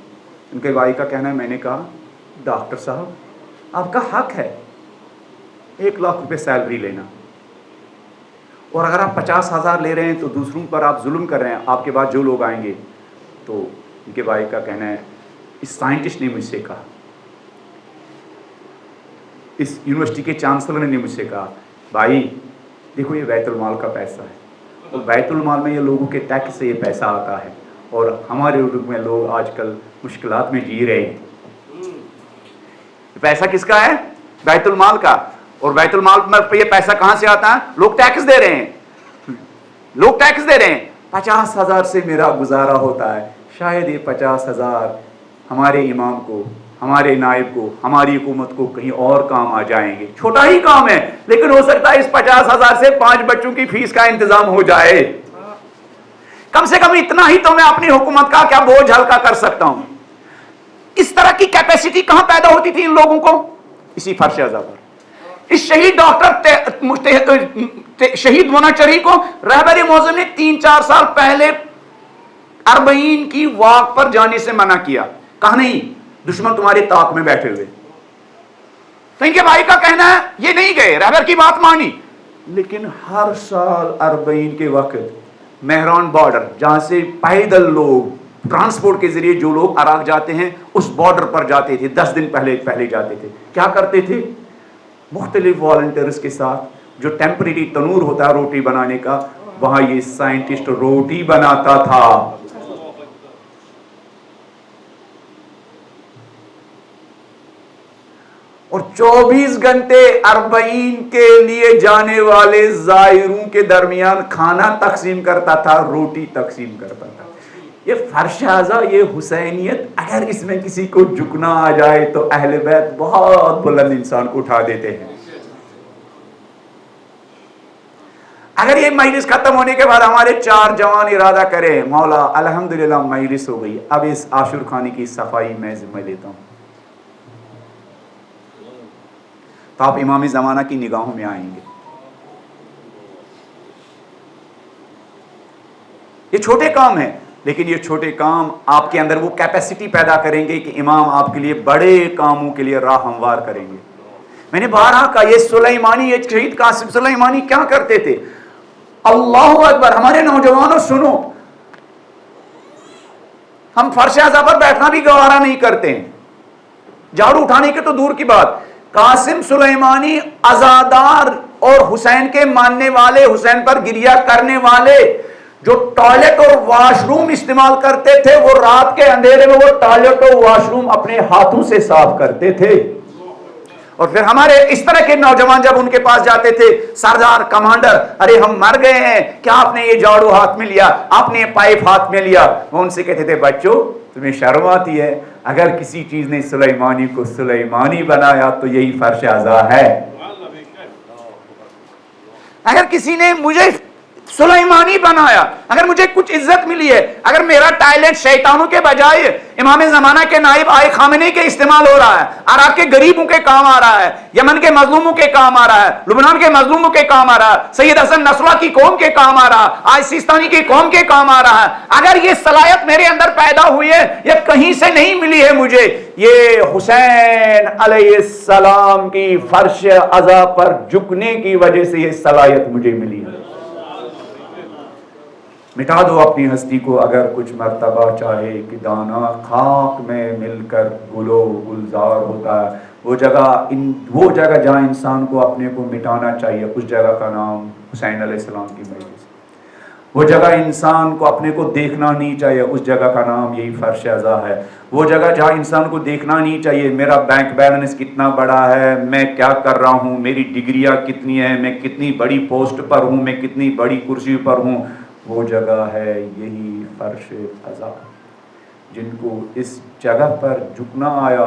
ان کے بھائی کا کہنا ہے میں نے کہا ڈاکٹر صاحب آپ کا حق ہے 1 لاکھ روپے سیلری لینا، اور اگر آپ 50,000 لے رہے ہیں تو دوسروں پر آپ ظلم کر رہے ہیں، آپ کے بعد جو لوگ آئیں گے۔ تو ان کے بھائی کا کہنا ہے اس سائنٹسٹ نے مجھ سے کہا، اس یونیورسٹی کے چانسلر نے مجھ سے کہا بھائی دیکھو یہ بیت المال کا پیسہ ہے، اور بیت المال میں یہ لوگوں کے ٹیکس سے یہ پیسہ آتا ہے، اور ہمارے ملک میں لوگ آج کل مشکلات میں جی رہے ہیں۔ پیسہ کس کا ہے؟ بیت المال کا، اور بیت المال میں یہ پیسہ کہاں سے آتا ہے؟ لوگ ٹیکس دے رہے ہیں، لوگ ٹیکس دے رہے ہیں۔ 50,000 سے میرا گزارا ہوتا ہے، شاید یہ 50,000 ہمارے امام کو، ہمارے نائب کو، ہماری حکومت کو کہیں اور کام آ جائیں گے۔ چھوٹا ہی کام ہے لیکن ہو سکتا ہے اس 50,000 سے 5 بچوں کی فیس کا انتظام ہو جائے۔ کم سے کم اتنا ہی تو میں اپنی حکومت کا کیا بوجھ ہلکا کر سکتا ہوں۔ اس طرح کی کیپیسٹی کہاں پیدا ہوتی تھی ان لوگوں کو؟ اسی فرش اعضا پر۔ اس شہید ڈاکٹر شہید مناچری کو رہبر معظم نے 3-4 سال پہلے 40 کی واک پر جانے سے منع کیا، کہا نہیں دشمن تمہارے طاق میں بیٹھے ہوئے۔ تو ان کے بھائی کا کہنا ہے یہ نہیں گئے، رہبر کی بات مانی، لیکن ہر سال 40 کے وقت مہران بارڈر جہاں سے پیدل لوگ ٹرانسپورٹ کے ذریعے جو لوگ عراق جاتے ہیں اس بارڈر پر جاتے تھے، 10 دن پہلے جاتے تھے۔ کیا کرتے تھے؟ مختلف والنٹیئرز کے ساتھ جو ٹیمپریری تنور ہوتا ہے روٹی بنانے کا، وہاں یہ سائنٹسٹ روٹی بناتا تھا۔ اور 24 گھنٹے 40 کے لیے جانے والے زائروں کے درمیان کھانا تقسیم کرتا تھا، روٹی تقسیم کرتا تھا۔ یہ فرش اعضا، یہ حسینیت، اگر اس میں کسی کو جھکنا آ جائے تو اہل بیت بہت بلند انسان کو اٹھا دیتے ہیں۔ اگر یہ مجلس ختم ہونے کے بعد ہمارے 4 جوان ارادہ کریں مولا الحمدللہ مجلس ہو گئی، اب اس عاشور خانے کی صفائی میں ذمہ لیتا ہوں، تو آپ امام زمانہ کی نگاہوں میں آئیں گے۔ یہ چھوٹے کام ہیں لیکن یہ چھوٹے کام آپ کے اندر وہ کیپیسٹی پیدا کریں گے کہ امام آپ کے لیے بڑے کاموں کے لیے راہ ہموار کریں گے۔ میں نے بارہا کہا یہ سلیمانی، یہ شہید قاسم سلیمانی کیا کرتے تھے؟ اللہ اکبر، ہمارے نوجوانوں سنو، ہم فرش اعضا پر بیٹھنا بھی گوارا نہیں کرتے ہیں، جھاڑو اٹھانے کے تو دور کی بات۔ قاسم سلیمانی عزادار اور حسین کے ماننے والے، حسین پر گریہ کرنے والے جو ٹوائلٹ اور واش روم استعمال کرتے تھے، وہ رات کے اندھیرے میں وہ ٹوائلٹ اور واش روم اپنے ہاتھوں سے صاف کرتے تھے۔ اور پھر ہمارے اس طرح کے نوجوان جب ان کے پاس جاتے تھے، سردار کمانڈر، ارے ہم مر گئے ہیں، کیا آپ نے یہ جھاڑو ہاتھ میں لیا، آپ نے یہ پائپ ہاتھ میں لیا؟ وہ ان سے کہتے تھے بچوں تمہیں شرم آتی ہے؟ اگر کسی چیز نے سلیمانی کو سلیمانی بنایا تو یہی فرش اعضا ہے۔ اگر کسی نے مجھے سلیمانی بنایا، اگر مجھے کچھ عزت ملی ہے، اگر میرا ٹائلنٹ شیطانوں کے بجائے امام زمانہ کے نائب آئے خامنئی کے استعمال ہو رہا ہے، عراق کے غریبوں کے کام آ رہا ہے، یمن کے مظلوموں کے کام آ رہا ہے، لبنان کے مظلوموں کے کام آ رہا ہے، سید حسن نصراللہ کی قوم کے کام آ رہا ہے، آج سیستانی کی قوم کے کام آ رہا ہے، اگر یہ صلاحیت میرے اندر پیدا ہوئی ہے، یہ کہیں سے نہیں ملی ہے مجھے، یہ حسین علیہ السلام کی فرش اعضا پر جھکنے کی وجہ سے یہ صلاحیت مجھے ملی ہے۔ مٹا دو اپنی ہستی کو اگر کچھ مرتبہ چاہے کہ دانا خاک میں مل کر گلو گلزار ہوتا ہے۔ وہ جگہ جہاں انسان کو اپنے کو مٹانا چاہیے، اس جگہ کا نام حسین علیہ السلام کی مجلس۔ وہ جگہ انسان کو اپنے کو دیکھنا نہیں چاہیے، اس جگہ کا نام یہی فرش اعضا ہے۔ وہ جگہ جہاں انسان کو دیکھنا نہیں چاہیے میرا بینک بیلنس کتنا بڑا ہے، میں کیا کر رہا ہوں، میری ڈگریاں کتنی ہیں، میں کتنی بڑی پوسٹ پر ہوں، میں کتنی بڑی کرسی پر ہوں، وہ جگہ ہے یہی فرش اعضا۔ جن کو اس جگہ پر جھکنا آیا،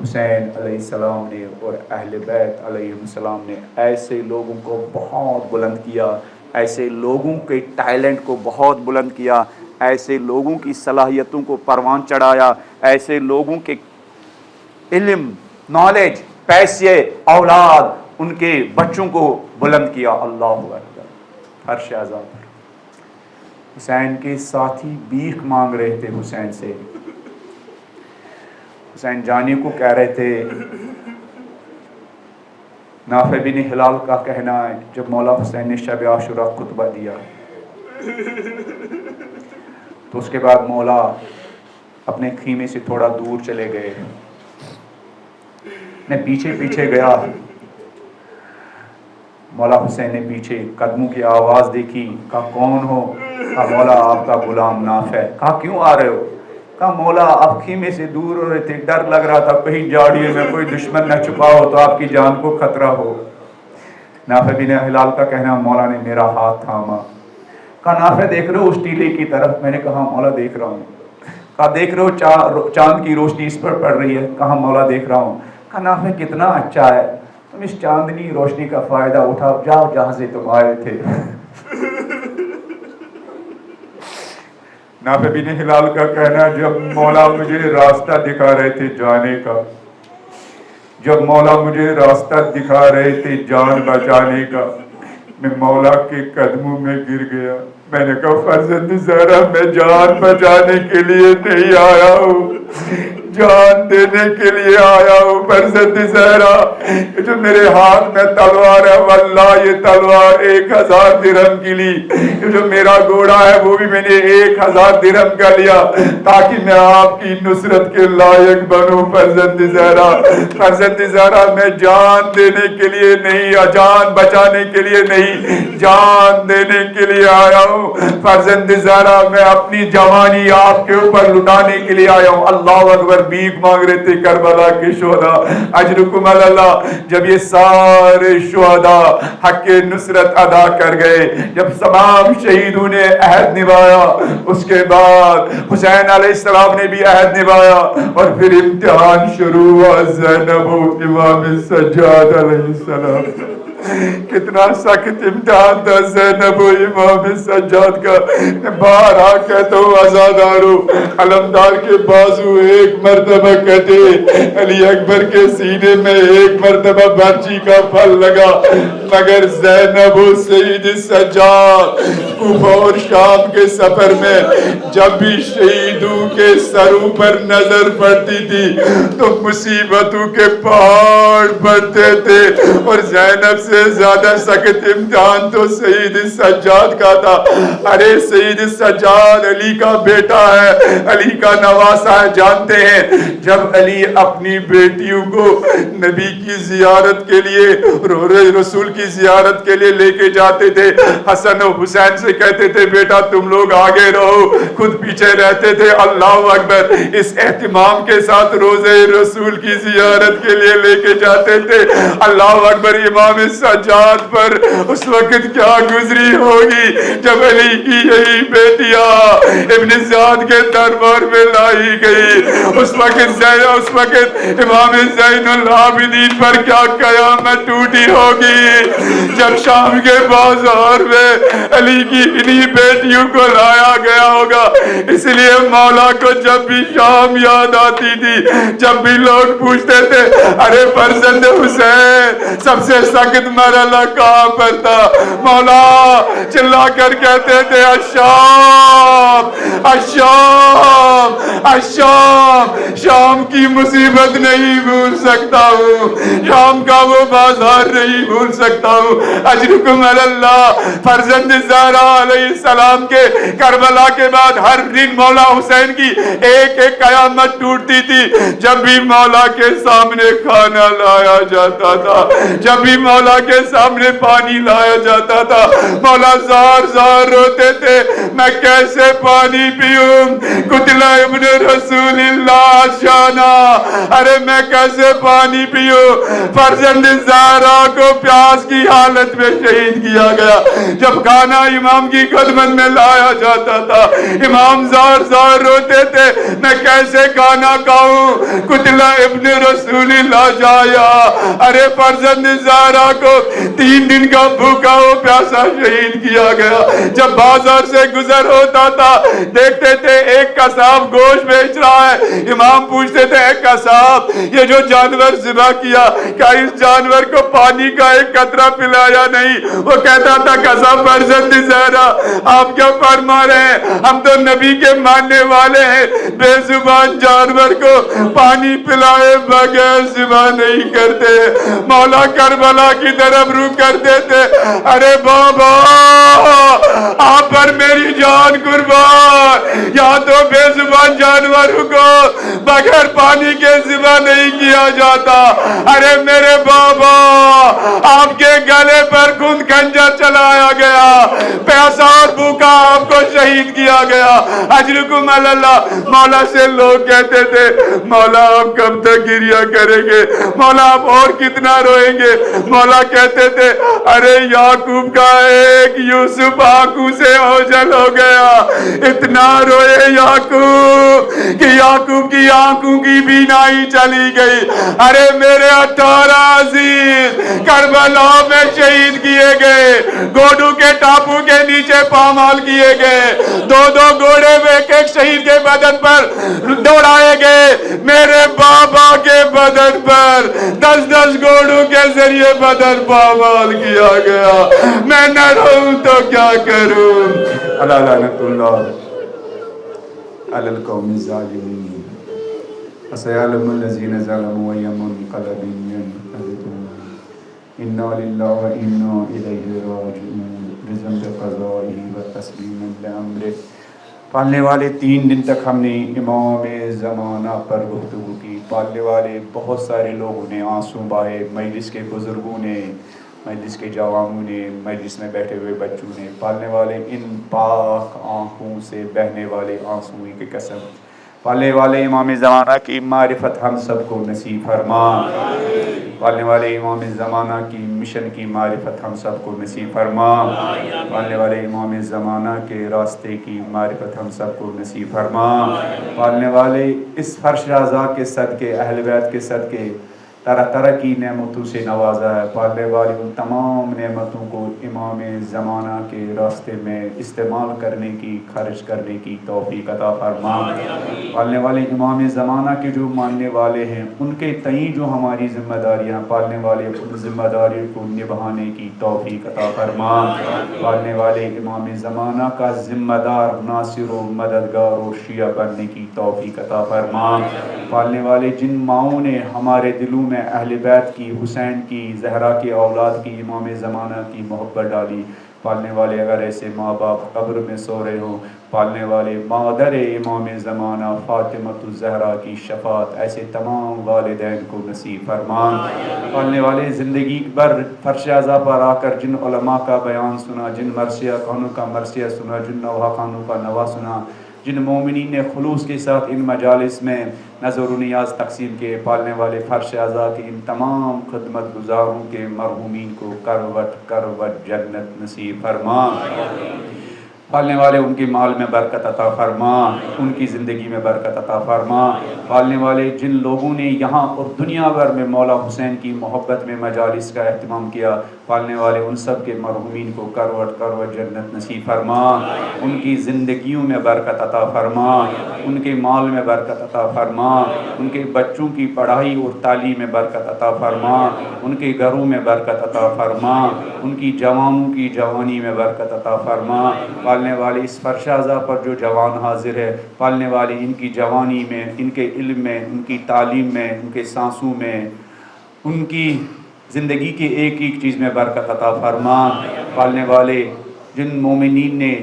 حسین علیہ السلام نے اور اہل بیت علیہ السلام نے ایسے لوگوں کو بہت بلند کیا، ایسے لوگوں کے ٹیلنٹ کو بہت بلند کیا، ایسے لوگوں کی صلاحیتوں کو پروان چڑھایا، ایسے لوگوں کے علم، نالج، پیسے اولاد ان کے بچوں کو بلند کیا. اللہ اکبر. عرش اعظم پر حسین کے ساتھی بھیک مانگ رہے تھے حسین سے. حسین جانے کو کہہ رہے تھے. نافع بن ہلال کا کہنا ہے جب مولا حسین نے شب عاشوراء خطبہ دیا تو اس کے بعد مولا اپنے خیمے سے تھوڑا دور چلے گئے. میں پیچھے پیچھے گیا. مولا حسین نے پیچھے قدموں کی آواز دیکھی. کہا کون ہو؟ کہا مولا آپ کا غلام نافع. کہا کیوں آ رہے ہو؟ کہا مولا آپ خیمے سے دور ہو رہے تھے, ڈر لگ رہا تھا کہیں جاڑیے میں کوئی دشمن نہ چھپا ہو تو آپ کی جان کو خطرہ ہو. نافع بن ہلال کا کہنا مولا نے میرا ہاتھ تھاما. کہا نافع دیکھ رہے ہو اس ٹیلے کی طرف؟ میں نے کہا مولا دیکھ رہا ہوں. کہا دیکھ رہے ہو چاند کی روشنی اس پر پڑ رہی ہے؟ کہا مولا دیکھ رہا ہوں. کہا نافع کتنا اچھا ہے, تم اس چاندنی روشنی کا فائدہ اٹھاؤ, جاؤ جہاں سے تم آئے تھے. نافع بن ہلال کا کہنا جب مولا مجھے راستہ دکھا رہے تھے جانے کا, جب مولا مجھے راستہ دکھا رہے تھے جان بچانے کا, میں مولا کے قدموں میں گر گیا. میں نے کہا فرزند زہرا میں جان بچانے کے لیے نہیں آیا ہوں, جان دینے کے لیے آیا ہوں. فرزند زہرا جو میرے ہاتھ میں تلوار ہے واللہ یہ تلوار 1000 درہم کی لی. جو میرا گھوڑا ہے وہ بھی میں نے 1000 درہم کا لیا تاکہ میں آپ کی نصرت کے لائق بنوں. فرزند زہرا, فرزند زہرا میں جان دینے کے لیے نہیں, جان بچانے کے لیے نہیں, جان دینے کے لیے آیا ہوں. فرزند زہرا میں اپنی جوانی آپ کے اوپر لٹانے کے لیے آیا ہوں. اللہ اکبر. بھیک مانگ رہے تھے کربلا کے شہداء, اجرکم علی اللہ. جب یہ سارے شہداء حق کے نصرت ادا کر گئے, جب تمام شہیدوں نے عہد نبھایا, اس کے بعد حسین علیہ السلام نے بھی عہد نبھایا اور پھر امتحان شروع ہوا. زینب و امام سجاد علیہ السلام کتنا سخت امتحان تھا زینب و امام سجاد کا. میں باہر آ کہتا ہوں آزادارو, علمدار کے بازو ایک مرتبہ کٹے, علی اکبر کے سینے میں ایک مرتبہ برچی کا پھل لگا, مگر زینب و سید سجاد کوفہ اور شام کے سفر میں جب بھی شہیدوں کے سروں پر نظر پڑتی تھی تو مصیبتوں کے پہاڑ بڑھتے تھے. اور زینب سے زیادہ سخت امتحان تو سید سجاد کا تھا. ارے سید سجاد علی کا بیٹا ہے, علی کا نواسا ہے. جانتے ہیں جب علی اپنی بیٹیوں کو نبی کی زیارت کے لیے, رسول کی زیارت کے لیے لے کے جاتے تھے, حسن و حسین سے کہتے تھے بیٹا تم لوگ آگے رہو, خود پیچھے رہتے تھے. اللہ اکبر. اس اہتمام کے ساتھ روزے رسول کی زیارت کے لیے لے کے جاتے تھے. اللہ اکبر. امام سجاد پر اس وقت کیا گزری ہوگی جب علی کی یہی بیٹیاں ابن زیاد کے دربار میں لائی گئی. اس وقت امام زین العابدین پر کیا قیامت ٹوٹی ہوگی جب شام کے بازار میں علی کی انہی بیٹیوں کو لایا گیا ہوگا. اس لیے مولا کو جب بھی شام یاد آتی تھی, جب بھی لوگ پوچھتے تھے ارے فرزند حسین سب سے سخت مرحلہ کہاں پر تھا, مولا چلا کر کہتے تھے الشام الشام الشام. شام کی مصیبت نہیں بھول سکتا ہوں, شام کا وہ بازار نہیں بھول سکتا ہوں. اجرکم علی اللہ. فرزند زہرا علیہ السلام کے کربلا کے بعد ہر دن مولا حسین کی ایک ایک قیامت ٹوٹتی تھی. جب بھی مولا کے سامنے کھانا لایا جاتا تھا, جب بھی مولا کے سامنے پانی لایا جاتا تھا, مولا زار زار روتے تھے میں کیسے پانی پیوں. قتلہ ابن رسول اللہ شانہ, ارے میں کیسے پانی پیوں. فرزند زہرا کو پیاس کی حالت میں شہید کیا گیا. جب کھانا امام کی خدمت میں لایا جاتا تھا, امام زار زار روتے تھے میں کیسے کھانا کھاؤں. قتلہ ابن رسول اللہ جایا, ارے فرزند زہرا کو کو 3 دن کا بھوکا و پیاسا شہید کیا گیا. جب بازار سے گزر ہوتا تھا دیکھتے تھے ایک قصاب گوشت بیچ رہا ہے. امام پوچھتے تھے اے قصاب یہ جو جانور ذبح کیا کیا اس جانور کو پانی کا ایک قطرہ پلایا نہیں؟ وہ کہتا تھا قصاب فرزند زہرا آپ کیا فرما رہے ہیں؟ ہم تو نبی کے ماننے والے ہیں. بے زبان جانور کو پانی پلائے بغیر ذبح نہیں کرتے. مولا کربلا کی طرف روح کرتے تھے. ارے بابا آپ پر میری جان قربان. یا تو بے زبان جانوروں کو بغیر پانی کے ذبح نہیں کیا جاتا. ارے میرے بابا آپ کے گلے پر خون خنجر چلایا گیا, پیاسا اور بھوکا آپ کو شہید کیا گیا. اجرکم اللہ. مولا سے لوگ کہتے تھے مولا آپ کب تک گریہ کریں گے, مولا آپ اور کتنا روئیں گے؟ مولا کہتے تھے ارے یعقوب کا ایک یوسف آنکھوں سے اوجھل ہو گیا. اتنا روئے یعقوب کہ یعقوب کی آنکھوں کی بینائی چلی گئی. ارے میرے 18 عزیز کربلا میں شہید کیے گئے, گوڈو کے ٹاپو کے نیچے پامال کیے گئے, 2 گھوڑے میں ایک شہید کے بدن پر دوڑائے گئے. میرے بابا کے بدن پر 10 گھوڑوں کے ذریعے بدن پامال کیا گیا. میں نہ رہوں تو کیا کروں؟ اللہ لعنت اللہ علی القوم الظالمین. فسيعلم الذين ظلموا أي منقلب ينقلبون. إنا لله وإنا إليه راجعون. بذنب قضائه وتسليما لأمره. پالنے والے 3 دن تک ہم نے امام زمانہ پر گفتگو کی. پالنے والے بہت سارے لوگوں نے آنسو بہائے, مجلس کے بزرگوں نے, مجلس کے جوانوں نے, مجلس میں بیٹھے ہوئے بچوں نے. پالنے والے ان پاک آنکھوں سے بہنے والے آنسوں کی قسم. پالنے والے امام زمانہ کی معرفت ہم سب کو نصیب فرما. پالنے والے امام زمانہ کی مشن کی معرفت ہم سب کو نصیب فرما. پالنے والے امام زمانہ کے راستے کی معرفت ہم سب کو نصیب فرما. پالنے والے اس فرش رضا کے صدقے, اہل بیت کے صدقے طرح طرح کی نعمتوں سے نوازا ہے. پالنے والی ان تمام نعمتوں کو امام زمانہ کے راستے میں استعمال کرنے کی, خرچ کرنے کی توفیق عطا فرما. پالنے والے امام زمانہ کے جو ماننے والے ہیں ان کے تئیں جو ہماری ذمہ داریاں, پالنے والے ان ذمہ داریوں کو نبھانے کی توفیق عطا فرما. پالنے والے امام زمانہ کا ذمہ دار, ناصر و مددگار و شیعہ بننے کی توفیق عطا فرما. پالنے والے جن ماؤں نے ہمارے دلوں میں اہل بیت کی, حسین کی, زہرا کے اولاد کی, امام زمانہ کی محبت ڈالی. پالنے والے اگر ایسے ماں باپ قبر میں سو رہے ہوں, پالنے والے مادر امام زمانہ فاطمۃ الزہرا کی شفاعت ایسے تمام والدین کو نصیب فرما. پالنے والے زندگی بھر فرش اعضا پر آ کر جن علماء کا بیان سنا, جن مرثیہ خانوں کا مرثیہ سنا, جن نوحہ خانوں کا نوحہ سنا, جن مومنین نے خلوص کے ساتھ ان مجالس میں نظر و نیاز تقسیم کیے, پالنے والے فرش اعضا کے ان تمام خدمت گزاروں کے مرحومین کو کروٹ کروٹ جنت نصیب فرما. پالنے والے ان کے مال میں برکت عطا فرما, ان کی زندگی میں برکت عطا فرما. پالنے والے جن لوگوں نے یہاں اور دنیا بھر میں مولا حسین کی محبت میں مجالس کا اہتمام کیا, پالنے والے ان سب کے مرحومین کو کروٹ کروٹ جنت نصیب فرما. ان کی زندگیوں میں برکت عطا فرما, ان کے مال میں برکت عطا فرما, ان کے بچوں کی پڑھائی اور تعلیم میں برکت عطا فرما, ان کے گھروں میں برکت عطا فرما, ان کی جوانوں کی جوانی میں برکت عطا فرما. پالنے والے اس فرش اعضا پر جو جوان حاضر ہے, پالنے والے ان کی جوانی میں, ان کے علم میں, ان کی تعلیم میں, ان کے سانسوں میں, ان کی زندگی کے ایک ایک چیز میں برکت عطا فرما. پالنے والے جن مومنین نے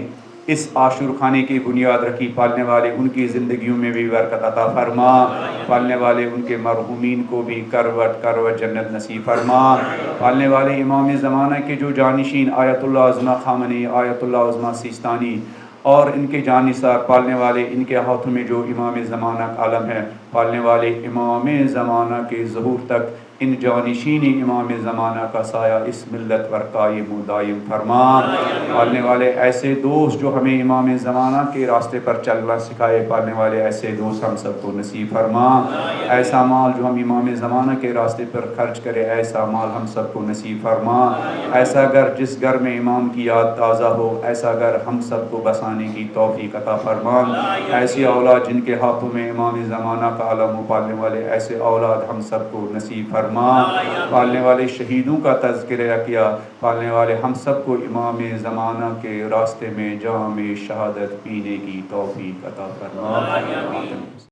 اس عاشور خانے کی بنیاد رکھی, پالنے والے ان کی زندگیوں میں بھی برکت عطا فرما. پالنے والے ان کے مرحومین کو بھی کروٹ کروٹ جنت نصیب فرما. پالنے والے امام زمانہ کے جو جانشین آیت اللہ عظمہ خامنی, آیت اللہ عظمہ سیستانی اور ان کے جانثار, پالنے والے ان کے ہاتھوں میں جو امام زمانہ عالم ہے, پالنے والے امام زمانہ کے ظہور تک ان جانشین امام زمانہ کا سایہ اس ملت پر قائم و دائم فرما. پالنے والے ایسے دوست جو ہمیں امام زمانہ کے راستے پر چلنا سکھائے، پالنے والے ایسے دوست ہم سب کو نصیب فرما. ایسا مال جو ہم امام زمانہ کے راستے پر خرچ کرے، ایسا مال ہم سب کو نصیب فرما. ایسا گھر جس گھر میں امام کی یاد تازہ ہو، ایسا گھر ہم سب کو بسانے کی توفیق عطا فرما. ایسی اولاد جن کے ہاتھوں میں امام زمانہ کا علم ہو، پالنے والے ایسے اولاد ہم سب کو نصیب فرما. پالنے والے شہیدوں کا تذکرہ کیا، پالنے والے ہم سب کو امام زمانہ کے راستے میں جام شہادت پینے کی توفیق عطا فرما.